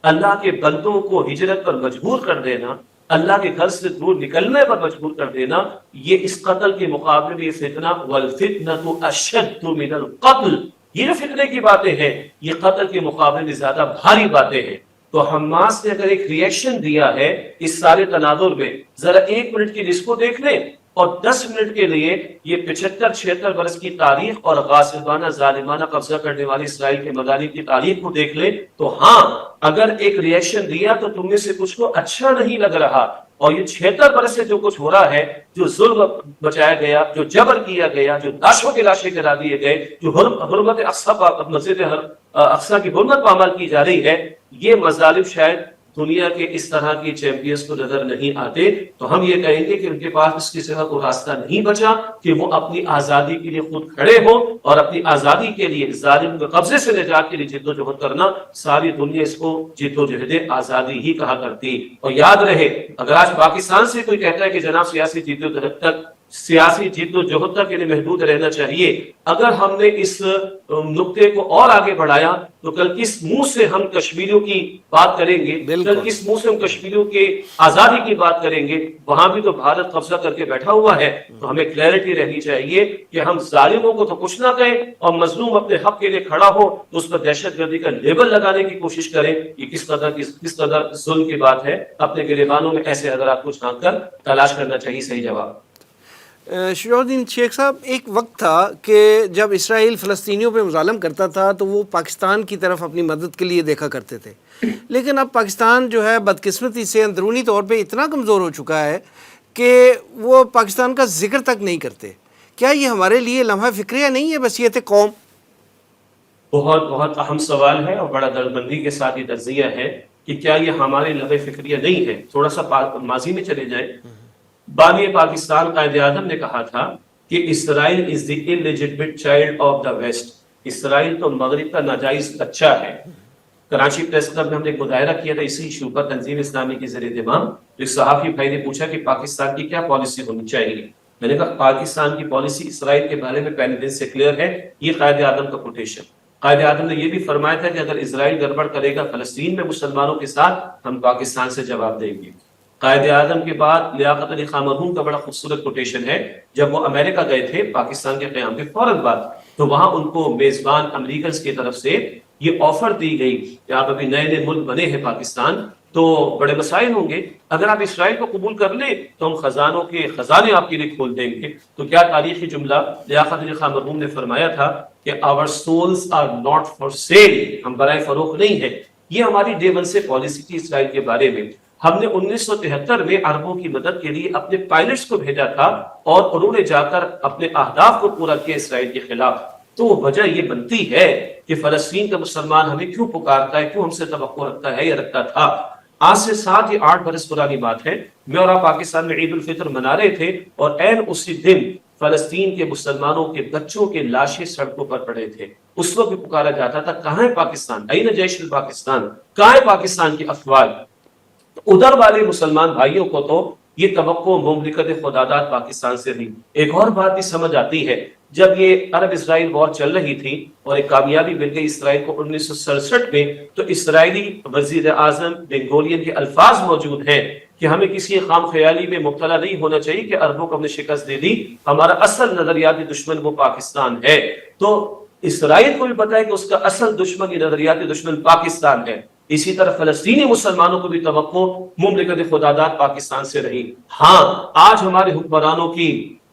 اللہ کے بندوں کو ہجرت پر مجبور کر دینا، اللہ کے گھر سے دور نکلنے پر مجبور کر دینا، یہ اس قتل کے مقابلے میں یہ فتنہ والفتنۃ اشد من القتل، یہ جو فتنے کی باتیں ہیں یہ قتل کے مقابلے میں زیادہ بھاری باتیں ہیں. تو حماس نے اگر ایک ریئیکشن دیا ہے اس سارے تناظر میں، ذرا 1 منٹ کی لسٹ کو دیکھ لیں اور 10 منٹ کے لیے یہ 75-76 برس کی تاریخ اور غاصبانہ ظالمانہ قبضہ کرنے والی اسرائیل کے مغالب کی تاریخ کو دیکھ لیں، تو ہاں اگر ایک ریئیکشن دیا تو تم میں سے کچھ کو اچھا نہیں لگ رہا. اور یہ 76 برس سے جو کچھ ہو رہا ہے، جو ظلم بچایا گیا، جو جبر کیا گیا، جو لاشوں کے لاشیں گرا دیے گئے، جو حرمت مسجد اقصیٰ کی حرمت پامال کی جا رہی ہے، یہ مظالم شاید دنیا کے اس طرح کی چیمپئنز کو نظر نہیں آتے. تو ہم یہ کہیں گے کہ ان کے پاس اس کی طرح کوئی راستہ نہیں بچا کہ وہ اپنی آزادی کے لیے خود کھڑے ہو، اور اپنی آزادی کے لیے ظالم کے قبضے سے نجات کے لیے جد و جہد کرنا. ساری دنیا اس کو جد و جہد آزادی ہی کہا کرتی. اور یاد رہے، اگر آج پاکستان سے کوئی کہتا ہے کہ جناب سیاسی جد و جہد تک، سیاسی جد و جہد تک کے لیے محدود رہنا چاہیے، اگر ہم نے اس نقطے کو اور آگے بڑھایا تو کل کس منہ سے ہم کشمیریوں کی بات کریں گے، کل کس منہ سے ہم کشمیریوں کے آزادی کی بات کریں گے. وہاں بھی تو بھارت قبضہ کر کے بیٹھا ہوا ہے. تو ہمیں کلیئرٹی رہنی چاہیے کہ ہم ظالموں کو تو کچھ نہ کہیں، اور مظلوم اپنے حق کے لیے کھڑا ہو تو اس پر دہشت گردی کا لیبل لگانے کی کوشش کریں. یہ کس قدر ظلم کی بات ہے. اپنے گریبانوں میں ایسے حضرات کو جھانک کر تلاش کرنا چاہیے صحیح جواب. شجاع الدین شیخ صاحب، ایک وقت تھا کہ جب اسرائیل فلسطینیوں پہ مظالم کرتا تھا تو وہ پاکستان کی طرف اپنی مدد کے لیے دیکھا کرتے تھے، لیکن اب پاکستان جو ہے بدقسمتی سے اندرونی طور پہ اتنا کمزور ہو چکا ہے کہ وہ پاکستان کا ذکر تک نہیں کرتے. کیا یہ ہمارے لیے لمحہ فکریہ نہیں ہے بصیرت قوم؟ بہت بہت اہم سوال ہے، اور بڑا درد کے ساتھ یہ تجزیہ ہے کہ کیا یہ ہمارے لمحہ فکریہ نہیں ہے. تھوڑا سا ماضی میں چلے جائیں. بانی پاکستان قائد اعظم نے کہا تھا کہ اسرائیل از دی illegitimate child of the West. اسرائیل تو مغرب کا ناجائز بچہ ہے. کراچی پریس کلب میں ہم نے ایک مظاہرہ کیا تھا اسی ایشو پر تنظیم اسلامی کے زیر اہتمام. ایک صحافی بھائی نے پوچھا کہ پاکستان کی کیا پالیسی ہونی چاہیے. میں نے کہا پاکستان کی پالیسی اسرائیل کے بارے میں پہلے دن سے کلیئر ہے. یہ قائد اعظم کا کوٹیشن. قائد اعظم نے یہ بھی فرمایا تھا کہ اگر اسرائیل گڑبڑ کرے گا فلسطین میں مسلمانوں کے ساتھ، ہم پاکستان سے جواب دیں گے. قائد اعظم کے بعد لیاقت علی خان مرحوم کا بڑا خوبصورت کوٹیشن ہے. جب وہ امریکہ گئے تھے پاکستان کے قیام کے فوراً بعد، تو وہاں ان کو میزبان امریکنز کی طرف سے یہ آفر دی گئی کہ آپ ابھی نئے نئے ملک بنے ہیں پاکستان، تو بڑے مسائل ہوں گے، اگر آپ اسرائیل کو قبول کر لیں تو ہم خزانوں کے خزانے آپ کے لیے کھول دیں گے. تو کیا تاریخی جملہ لیاقت علی خان مرحوم نے فرمایا تھا کہ our souls are not for sale، ہم برائے فروخت نہیں ہے. یہ ہماری ڈے ون سے پالیسی تھی اسرائیل کے بارے میں. ہم نے 1973 میں عربوں کی مدد کے لیے اپنے پائلٹس کو بھیجا تھا، اور انہوں نے جا کر اپنے اہداف کو پورا کیا اسرائیل کے خلاف. تو وجہ یہ بنتی ہے کہ فلسطین کا مسلمان ہمیں کیوں پکارتا ہے، کیوں ہم سے توقع رکھتا ہے یا رکھتا تھا. آج سے 7 یا 8 برس پرانی بات ہے، میں اور آپ پاکستان میں عید الفطر منا رہے تھے، اور عین اسی دن فلسطین کے مسلمانوں کے بچوں کے لاشیں سڑکوں پر پڑے تھے. اس وقت بھی پکارا جاتا تھا کہاں ہے پاکستان، این جیش پاکستان، کہاں ہے پاکستان کی افواج. ادھر والے مسلمان بھائیوں کو تو یہ توقع مملکت خداداد پاکستان سے نہیں. ایک اور بات بھی سمجھ آتی ہے، جب یہ عرب اسرائیل وار چل رہی تھی اور ایک کامیابی مل گئی اسرائیل کو 1967 میں، تو اسرائیلی وزیر اعظم بن گورین کے الفاظ موجود ہیں کہ ہمیں کسی خام خیالی میں مبتلا نہیں ہونا چاہیے کہ عربوں کو ہم نے شکست دے دی، ہمارا اصل نظریاتی دشمن وہ پاکستان ہے. تو اسرائیل کو بھی پتا ہے کہ اس کا اصل دشمن یہ نظریاتی دشمن پاکستان ہے. اسی طرح فلسطینی مسلمانوں کو بھی توقع مملکت خداداد پاکستان سے رہی. ہاں آج ہمارے حکمرانوں کی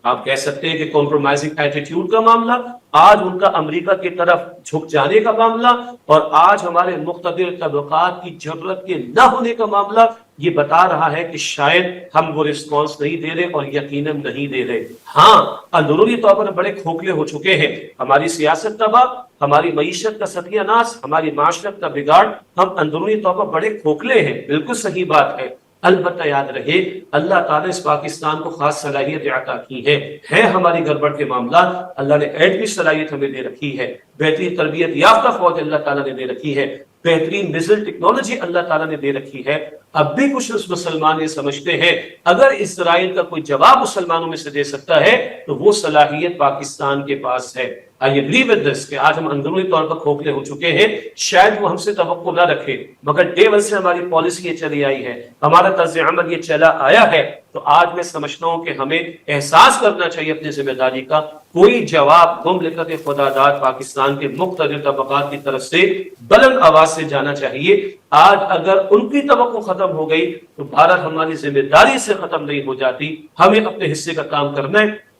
آپ کہہ سکتے ہیں کہ کمپرومائزنگ ایٹیٹیوڈ کا معاملہ، آج ان کا امریکہ کی طرف جھک جانے کا معاملہ، اور آج ہمارے مقتدر طبقات کی ضرورت کے نہ ہونے کا معاملہ، یہ بتا رہا ہے کہ شاید ہم وہ رسپانس نہیں دے رہے، اور یقیناً نہیں دے رہے۔ ہاں، اندرونی طور پر بڑے کھوکھلے ہو چکے ہیں، ہماری سیاست تباہ، ہماری معیشت کا ستیہ ناش، ہماری معاشرت کا بگاڑ، ہم اندرونی طور پر بڑے کھوکھلے ہیں، بالکل صحیح بات ہے۔ البتہ یاد رہے اللہ تعالیٰ اس پاکستان کو خاص صلاحیت عطا کی ہے ہماری گڑبڑ کے معاملات، اللہ نے ایٹمی صلاحیت ہمیں دے رکھی ہے، بہترین تربیت یافتہ فوج اللہ تعالیٰ نے دے رکھی ہے، بہترین میزائل ٹیکنالوجی اللہ تعالیٰ نے دے رکھی ہے۔ اب بھی کچھ مسلمان یہ سمجھتے ہیں اگر اسرائیل کا کوئی جواب مسلمانوں میں سے دے سکتا ہے تو وہ صلاحیت پاکستان کے پاس ہے۔ I agree with this کہ آج ہم اندرونی طور پر کھوکھلے ہو چکے ہیں، شاید وہ ہم سے توقع نہ رکھے، مگر ڈے ون سے ہماری پالیسی یہ چلی آئی ہے، ہمارا طرز عمل یہ چلا آیا ہے، تو آج میں سمجھتا ہوں کہ ہمیں احساس کرنا چاہیے اپنی ذمہ داری کا، کوئی جواب مملکت خدا داد پاکستان کے مقتدر طبقات کی طرف سے بلند آواز سے جانا چاہیے۔ آج اگر ان کی توقع ختم ہو گئی تو بھارت ہماری ذمہ داری سے ختم نہیں ہو جاتی، ہمیں اپنے حصے کا کام کرنا ہے،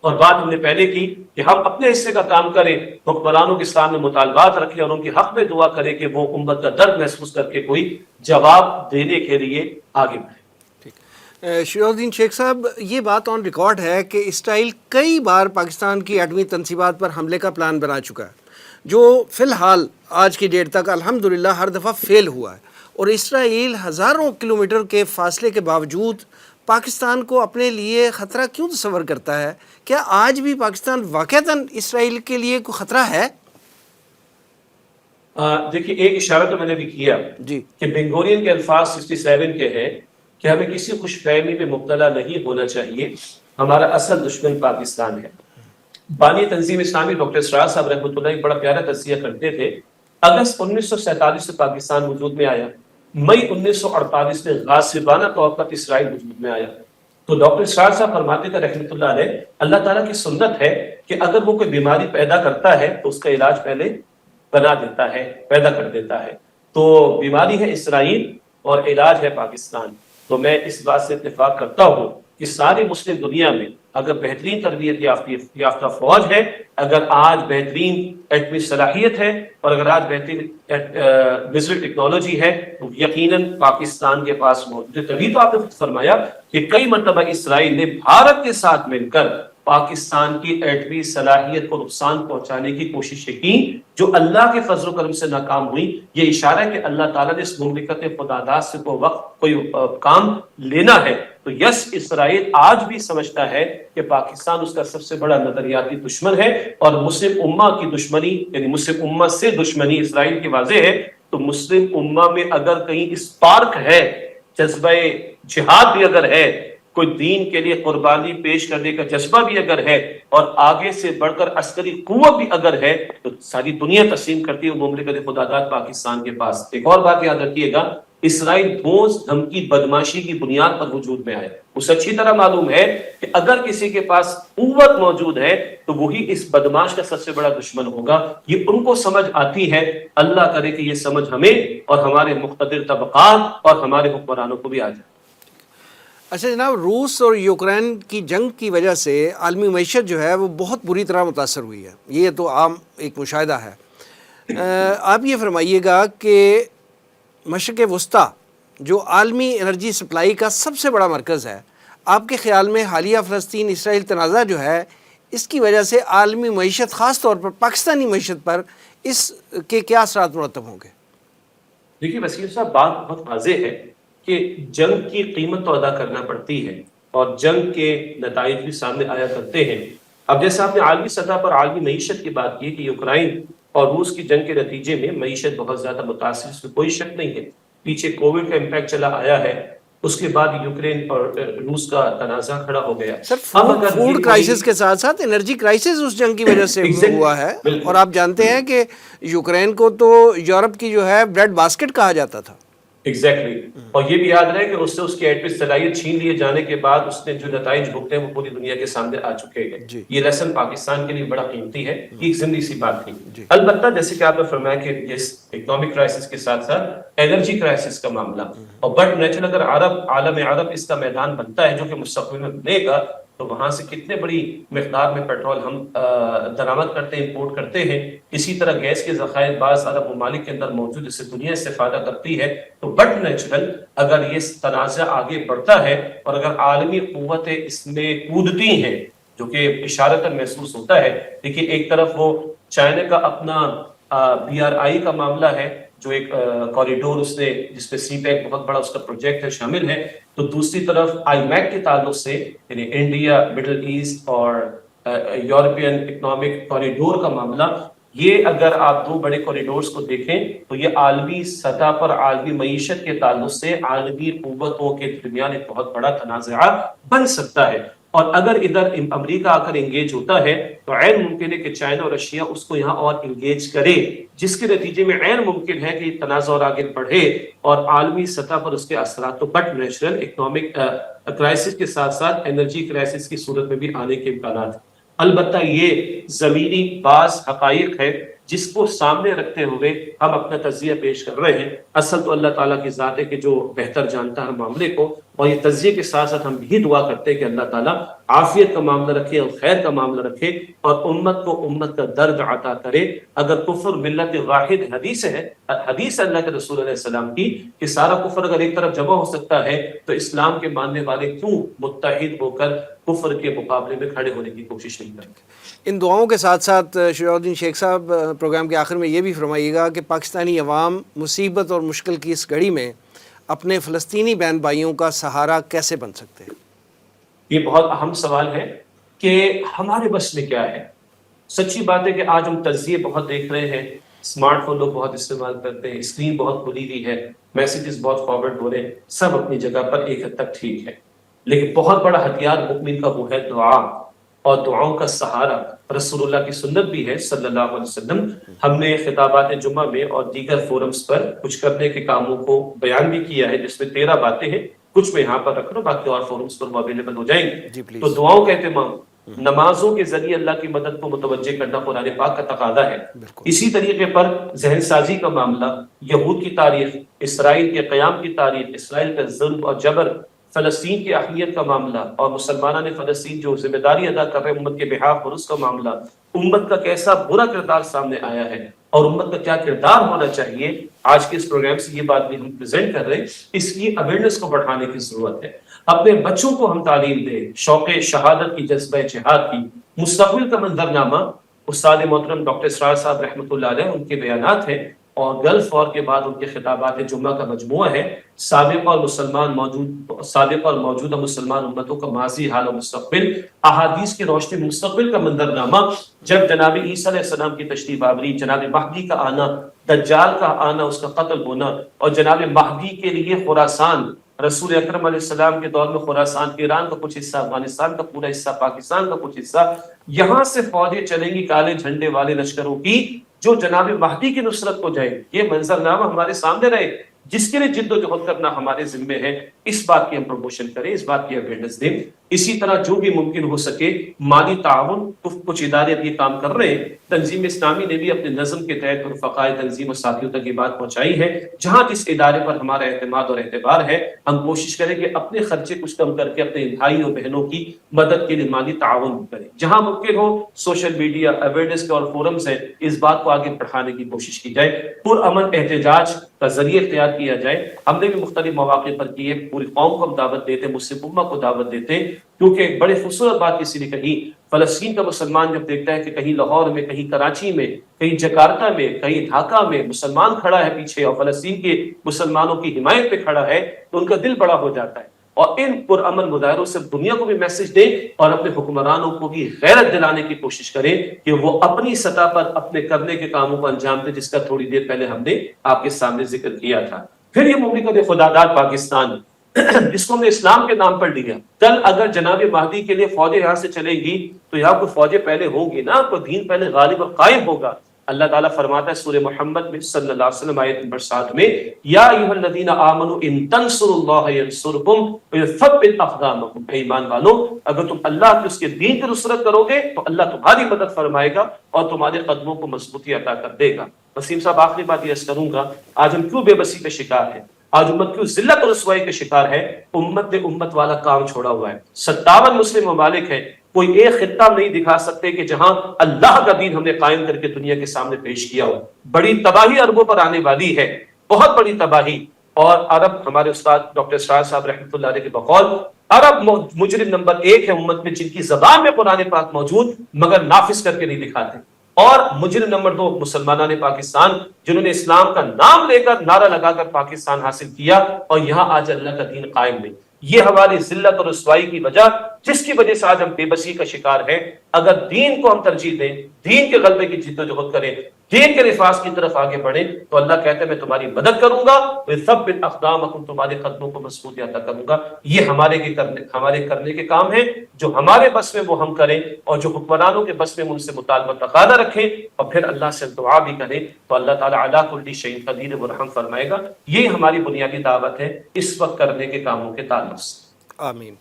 اور بات ہم نے پہلے کی کہ ہم اپنے حصے کا کام کریں، حکمرانوں کے سامنے مطالبات رکھیں اور ان کے حق میں دعا کریں کہ وہ امت کا درد محسوس کر کے کوئی جواب دینے کے لیے آگے بڑھیں۔ شجاع الدین شیخ صاحب، یہ بات آن ریکارڈ ہے کہ اسرائیل کئی بار پاکستان کی ایٹمی تنصیبات پر حملے کا پلان بنا چکا ہے، جو فی الحال آج کی ڈیٹ تک الحمدللہ ہر دفعہ فیل ہوا ہے، اور اسرائیل ہزاروں کلومیٹر کے فاصلے کے باوجود پاکستان کو اپنے لیے خطرہ کیوں تصور کرتا ہے؟ کیا آج بھی پاکستان واقعتاً اسرائیل کے لیے کوئی خطرہ ہے؟ دیکھیے، ایک اشارہ تو میں نے بھی کیا جی کہ بینگورین کے الفاظ 67 کے ہیں کہ ہمیں کسی خوش فہمی پہ مبتلا نہیں ہونا چاہیے، ہمارا اصل دشمن پاکستان ہے۔ بانی تنظیم اسلامی ڈاکٹر اسرار صاحب رحمۃ اللہ ایک بڑا پیارا تجزیہ کرتے تھے۔ اگست 1947 سے پاکستان وجود میں آیا، مئی 1948 میں غاصبانہ طور پر اسرائیل وجود میں آیا، تو ڈاکٹر اسرار صاحب فرماتے تھے رحمۃ اللہ علیہ، اللہ تعالیٰ کی سنت ہے کہ اگر وہ کوئی بیماری پیدا کرتا ہے تو اس کا علاج پہلے بنا دیتا ہے، پیدا کر دیتا ہے۔ تو بیماری ہے اسرائیل اور علاج ہے پاکستان۔ تو میں اس بات سے اتفاق کرتا ہوں کہ ساری مسلم دنیا میں اگر بہترین تربیت یافتہ فوج ہے، اگر آج بہترین ایٹمی صلاحیت ہے، اور اگر آج بہترین میزائل ٹیکنالوجی ہے، تو یقیناً پاکستان کے پاس موجود ہے۔ تبھی تو آپ نے خود فرمایا کہ کئی مرتبہ اسرائیل نے بھارت کے ساتھ مل کر پاکستان کی ایٹمی صلاحیت کو نقصان پہنچانے کی کوششیں کی، جو اللہ کے فضل و کرم سے ناکام ہوئی۔ یہ اشارہ ہے کہ اللہ تعالیٰ نے اس مملکت خداداد سے کوئی کام لینا ہے، تو یس، اسرائیل آج بھی سمجھتا ہے کہ پاکستان اس کا سب سے بڑا نظریاتی دشمن ہے، اور مسلم امہ کی دشمنی، یعنی مسلم امہ سے دشمنی اسرائیل کی واضح ہے۔ تو مسلم امہ میں اگر کہیں اسپارک ہے، جذبہ جہاد بھی اگر ہے، کوئی دین کے لیے قربانی پیش کرنے کا جذبہ بھی اگر ہے، اور آگے سے بڑھ کر عسکری قوت بھی اگر ہے، تو ساری دنیا تسلیم کرتی ہے مملکت خداداد پاکستان کے پاس۔ ایک اور بات یاد رکھیے گا، اسرائیل بوجھ، دھمکی، بدماشی کی بنیاد پر وجود میں آئے۔ اسے اچھی طرح معلوم ہے کہ اگر کسی کے پاس قوت موجود ہے تو وہی اس بدماش کا سب سے بڑا دشمن ہوگا۔ یہ ان کو سمجھ آتی ہے، اللہ کرے کہ یہ سمجھ ہمیں اور ہمارے مقتدر طبقات اور ہمارے حکمرانوں کو بھی آ جائے۔ اچھا جناب، روس اور یوکرین کی جنگ کی وجہ سے عالمی معیشت جو ہے وہ بہت بری طرح متاثر ہوئی ہے، یہ تو عام ایک مشاہدہ ہے۔ آپ یہ فرمائیے گا کہ مشرق وسطیٰ جو عالمی انرجی سپلائی کا سب سے بڑا مرکز ہے، آپ کے خیال میں حالیہ فلسطین اسرائیل تنازع جو ہے، اس کی وجہ سے عالمی معیشت، خاص طور پر پاکستانی معیشت پر اس کے کیا اثرات مرتب ہوں گے؟ دیکھیے وسیم صاحب، بات بہت واضح ہے کہ جنگ کی قیمت تو ادا کرنا پڑتی ہے، اور جنگ کے نتائج بھی سامنے آیا کرتے ہیں۔ اب جیسے آپ نے عالمی سطح پر عالمی معیشت کی بات کی کہ یوکرائن اور روس کی جنگ کے نتیجے میں معیشت بہت زیادہ متاثر، اس میں کوئی شک نہیں ہے۔ پیچھے کووڈ کا امپیکٹ چلا آیا ہے، اس کے بعد یوکرین اور روس کا تنازع کھڑا ہو گیا۔ سر، فوڈ کرائسس کے ساتھ ساتھ انرجی کرائسس اس جنگ کی وجہ سے ہوا ہے، اور آپ جانتے ہیں کہ یوکرین کو تو یورپ کی جو ہے بریڈ باسکٹ کہا جاتا تھا۔ ایگزیکٹلی، اور یہ بھی یاد رہے کہ اس سے اس کی ایٹمی صلاحیت چھین لیے جانے کے بعد اس نے جو نتائج بھگتے ہیں وہ پوری دنیا کے سامنے آ چکے ہیں۔ یہ لیسن پاکستان کے لیے بڑا قیمتی ہے، ایک ضمنی سی بات تھی۔ البتہ جیسے کہ آپ نے فرمایا کہ اس اکنامک کرائسس کے ساتھ ساتھ انرجی کرائسس کا معاملہ، اور بٹ نیچرل اگر عالم عرب اس کا میدان بنتا ہے جو کہ مستقبل میں بنے گا، تو وہاں سے کتنے بڑی مقدار میں پیٹرول ہم درآمد کرتے ہیں، امپورٹ کرتے ہیں. اسی طرح گیس کے ذخائر بعض عرب ممالک کے اندر موجود، جس سے دنیا استفادہ کرتی ہے. تو بٹ نیچرل اگر یہ تنازع آگے بڑھتا ہے اور اگر عالمی قوتیں اس میں کودتی ہیں، جو کہ اشارتاً محسوس ہوتا ہے. دیکھیے ایک طرف وہ چائنا کا اپنا BRI کا معاملہ ہے، جو ایک کوریڈور اس نے، جس پہ سی پیک بہت بڑا اس کا پروجیکٹ ہے، شامل ہے. تو دوسری طرف IMEC کے تعلق سے یعنی انڈیا، مڈل ایسٹ اور یورپین اکنامک کوریڈور کا معاملہ، یہ اگر آپ دو بڑے کوریڈورز کو دیکھیں تو یہ عالمی سطح پر عالمی معیشت کے تعلق سے عالمی قوتوں کے درمیان ایک بہت بڑا تنازعہ بن سکتا ہے. اور اگر ادھر امریکہ آ کر انگیج ہوتا ہے تو عین ممکن ہے کہ چائنا اور رشیا اس کو یہاں اور انگیج کرے، جس کے نتیجے میں عین ممکن ہے کہ یہ تنازع اور آگے بڑھے اور عالمی سطح پر اس کے اثرات تو بٹ نیچرل اکنامک کرائسس کے ساتھ ساتھ انرجی کرائسس کی صورت میں بھی آنے کے امکانات ہیں. البتہ یہ زمینی بعض حقائق ہے جس کو سامنے رکھتے ہوئے ہم اپنا تجزیہ پیش کر رہے ہیں. اصل تو اللہ تعالیٰ کی ذات ہے کہ جو بہتر جانتا ہے معاملے کو، اور یہ تجزیے کے ساتھ ساتھ ہم بھی دعا کرتے ہیں کہ اللہ تعالیٰ عافیت کا معاملہ رکھے اور خیر کا معاملہ رکھے اور امت کو امت کا درد عطا کرے. اگر کفر ملت واحد حدیث ہے، حدیث اللہ کے رسول علیہ السلام کی کہ سارا کفر اگر ایک طرف جمع ہو سکتا ہے تو اسلام کے ماننے والے کیوں متحد ہو کر کفر کے مقابلے میں کھڑے ہونے کی کوشش نہیں کرتے؟ ان دعاؤں کے ساتھ ساتھ شجاع الدین شیخ صاحب پروگرام کے آخر میں یہ بھی فرمائیے گا کہ پاکستانی عوام مصیبت اور مشکل کی اس گھڑی میں اپنے فلسطینی بہن بھائیوں کا سہارا کیسے بن سکتے ہیں؟ یہ بہت اہم سوال ہے کہ ہمارے بس میں کیا ہے. سچی بات ہے کہ آج ہم تجزیے بہت دیکھ رہے ہیں، اسمارٹ فون لوگ بہت استعمال کرتے ہیں، اسکرین بہت کھلی ہوئی ہے، میسیجز بہت فارورڈ ہو رہے ہیں، سب اپنی جگہ پر ایک حد تک ٹھیک ہے. لیکن بہت بڑا ہتھیار مؤمن کا وہ ہے دعا، اور دعاؤں کا سہارا رسول اللہ کی سنت بھی ہے صلی اللہ علیہ وسلم. ہم نے خطابات جمعہ میں اور دیگر فورمز پر کچھ کرنے کے کاموں کو بیان بھی کیا ہے، جس میں 13 باتیں ہیں. کچھ میں یہاں پر رکھ رہا ہوں، باقی اور فورمز پر وہ اویلیبل ہو جائیں گے. تو دعاؤں کا اہتمام، نمازوں کے ذریعے اللہ کی مدد کو متوجہ کرنا قرآن پاک کا تقاضا ہے. اسی طریقے پر ذہن سازی کا معاملہ، یہود کی تاریخ، اسرائیل کے قیام کی تاریخ، اسرائیل کا ظلم اور جبر، فلسطین کی اہمیت کا معاملہ اور مسلمانوں نے فلسطین جو ذمہ داری ادا کر رہے ہیں امت کے بحاف پر، اس کا معاملہ، امت کا کیسا برا کردار سامنے آیا ہے اور امت کا کیا کردار ہونا چاہیے. آج کے اس پروگرام سے یہ بات بھی ہم پریزنٹ کر رہے ہیں. اس کی اویئرنیس کو بڑھانے کی ضرورت ہے. اپنے بچوں کو ہم تعلیم دیں شوق شہادت کی، جذبہ جہاد کی. مستقبل کا منظرنامہ استاد محترم ڈاکٹر اسرار صاحب رحمۃ اللہ علیہ، ان کے بیانات ہیں اور گلف وار کے بعد ان کے خطابات جمعہ کا مجموعہ ہے. سابق اور موجودہ مسلمان امتوں کا ماضی، حال و مستقبل، احادیث کی روشنی میں مستقبل کا منظرنامہ. جب جناب عیسیٰ علیہ السلام کی تشریف آوری، جناب مہدی کا آنا، دجال کا آنا، اس کا قتل ہونا، اور جناب مہدی کے لیے خراسان، رسول اکرم علیہ السلام کے دور میں خراسان، ایران کا کچھ حصہ، افغانستان کا پورا حصہ، پاکستان کا کچھ حصہ، یہاں سے فوجیں چلیں گی کالے جھنڈے والے لشکروں کی جو جناب مہدی کی نصرت کو جائیں. یہ منظرنامہ ہمارے سامنے رہے، جس کے لیے جد و جہد کرنا ہمارے ذمے ہے. اس بات کی ہم پروموشن کریں، اس بات کی اویئرنیس دیں. اسی طرح جو بھی ممکن ہو سکے مالی تعاون، کچھ ادارے اب یہ کام کر رہے ہیں. تنظیم اسلامی نے بھی اپنے نظم کے تحت رفقائے تنظیم و ساتھیوں تک یہ بات پہنچائی ہے. جہاں جس ادارے پر ہمارا اعتماد اور اعتبار ہے، ہم کوشش کریں کہ اپنے خرچے کچھ کم کر کے اپنے بھائی اور بہنوں کی مدد کے لیے مالی تعاون کریں. جہاں ممکن ہو سوشل میڈیا اویئرنیس کے اور فورمز ہیں، اس بات کو آگے بڑھانے کی کوشش کی جائے. پرامن احتجاج کا ذریعہ اختیار کیا جائے. ہم نے بھی مختلف مواقع پر کیے. پوری قوم کو ہم دعوت دیتے ہیں، مسلم امہ کو دعوت دیتے ہیں، کیونکہ ایک بڑے خوبصورت بات کسی نے کہی، فلسطین کا مسلمان جب دیکھتا ہے کہ کہیں لاہور میں، کہیں کراچی میں، کہیں جکارتا میں، کہیں ڈھاکہ میں مسلمان کھڑا ہے پیچھے اور فلسطین کے مسلمانوں کی حمایت پہ کھڑا ہے، تو ان کا دل بڑا ہو جاتا ہے. اور ان پرامن مظاہروں سے دنیا کو بھی میسج دیں اور اپنے حکمرانوں کو بھی غیرت دلانے کی کوشش کریں کہ وہ اپنی سطح پر اپنے کرنے کے کاموں کو انجام دیں، جس کا تھوڑی دیر پہلے ہم نے آپ کے سامنے ذکر کیا تھا. پھر یہ مملکت خداداد پاکستان، جس کو ہم نے اسلام کے نام پر لیا، کل اگر جناب مہدی کے لیے فوجیں یہاں سے چلے گی تو یہاں کوئی فوجیں پہلے ہوں گی نا، کوئی دین پہلے غالب اور قائم ہوگا. اللہ تعالیٰ فرماتا ہے سورہ محمد میں صلی اللہ علیہ وسلم آیت نمبر 7 میں، یا ایھا الذین آمنوا ان تنصروا اللہ ینصرکم ویثبت اقدامکم. اے ایمان والو، اگر تم اللہ کے اس کے دین کی نصرت کرو گے تو اللہ تمہاری مدد فرمائے گا اور تمہارے قدموں کو مضبوطی عطا کر دے گا. وسیم صاحب آخری بات یہ کروں گا، آج ہم کیوں بے بسی کا شکار ہیں؟ آج امت کی ذلت اور رسوائی کے شکار ہے. امت نے امت والا کام چھوڑا ہوا ہے. 57 مسلم ممالک ہیں, کوئی ایک خطہ نہیں دکھا سکتے کہ جہاں اللہ کا دین ہم نے قائم کر کے دنیا کے سامنے پیش کیا ہو. بڑی تباہی عربوں پر آنے والی ہے, بہت بڑی تباہی. اور عرب, ہمارے استاد ڈاکٹر اسرار صاحب رحمۃ اللہ علیہ کے بقول, عرب مجرم نمبر 1 ہے امت میں, جن کی زبان میں قرآن پاک موجود مگر نافذ کر کے نہیں دکھاتے. اور مجرم نمبر 2 مسلمانان پاکستان, جنہوں نے اسلام کا نام لے کر نعرہ لگا کر پاکستان حاصل کیا اور یہاں آج اللہ کا دین قائم نہیں. یہ ہماری ذلت اور رسوائی کی وجہ, جس کی وجہ سے آج ہم بے بسی کا شکار ہیں. اگر دین کو ہم ترجیح دیں, دین کے غلبے کی جدوجہد کریں, دین کے نفاذ کی طرف آگے بڑھیں, تو اللہ کہتا ہے میں تمہاری مدد کروں گا, وَثَبِّتْ أَقْدَامَكُمْ, تمہارے قدموں کو مضبوطی عطا کروں گا. یہ ہمارے کرنے کے کام ہیں, جو ہمارے بس میں وہ ہم کریں, اور جو حکمرانوں کے بس میں ان سے مطالبہ تقاضا رکھیں, اور پھر اللہ سے دعا بھی کریں, تو اللہ تعالیٰ علی کل شیء قدیر وہ رحم فرمائے گا. یہ ہماری بنیادی دعوت ہے اس وقت کرنے کے کاموں کے تعلق سے. آمین.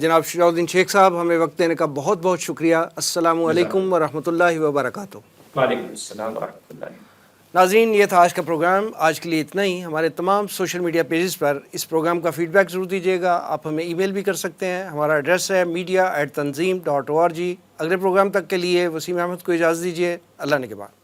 جناب شجاع الدین شیخ صاحب, ہمیں وقت دینے کا بہت بہت شکریہ. السلام علیکم ورحمۃ اللہ وبرکاتہ. وعلیکم السلام ورحمۃ اللہ. ناظرین, یہ تھا آج کا پروگرام. آج کے لیے اتنا ہی. ہمارے تمام سوشل میڈیا پیجز پر اس پروگرام کا فیڈ بیک ضرور دیجیے گا. آپ ہمیں ای میل بھی کر سکتے ہیں. ہمارا ایڈریس ہے media@tanzeem.org. اگلے پروگرام تک کے لیے وسیم احمد کو اجازت دیجیے. اللہ نگہبان.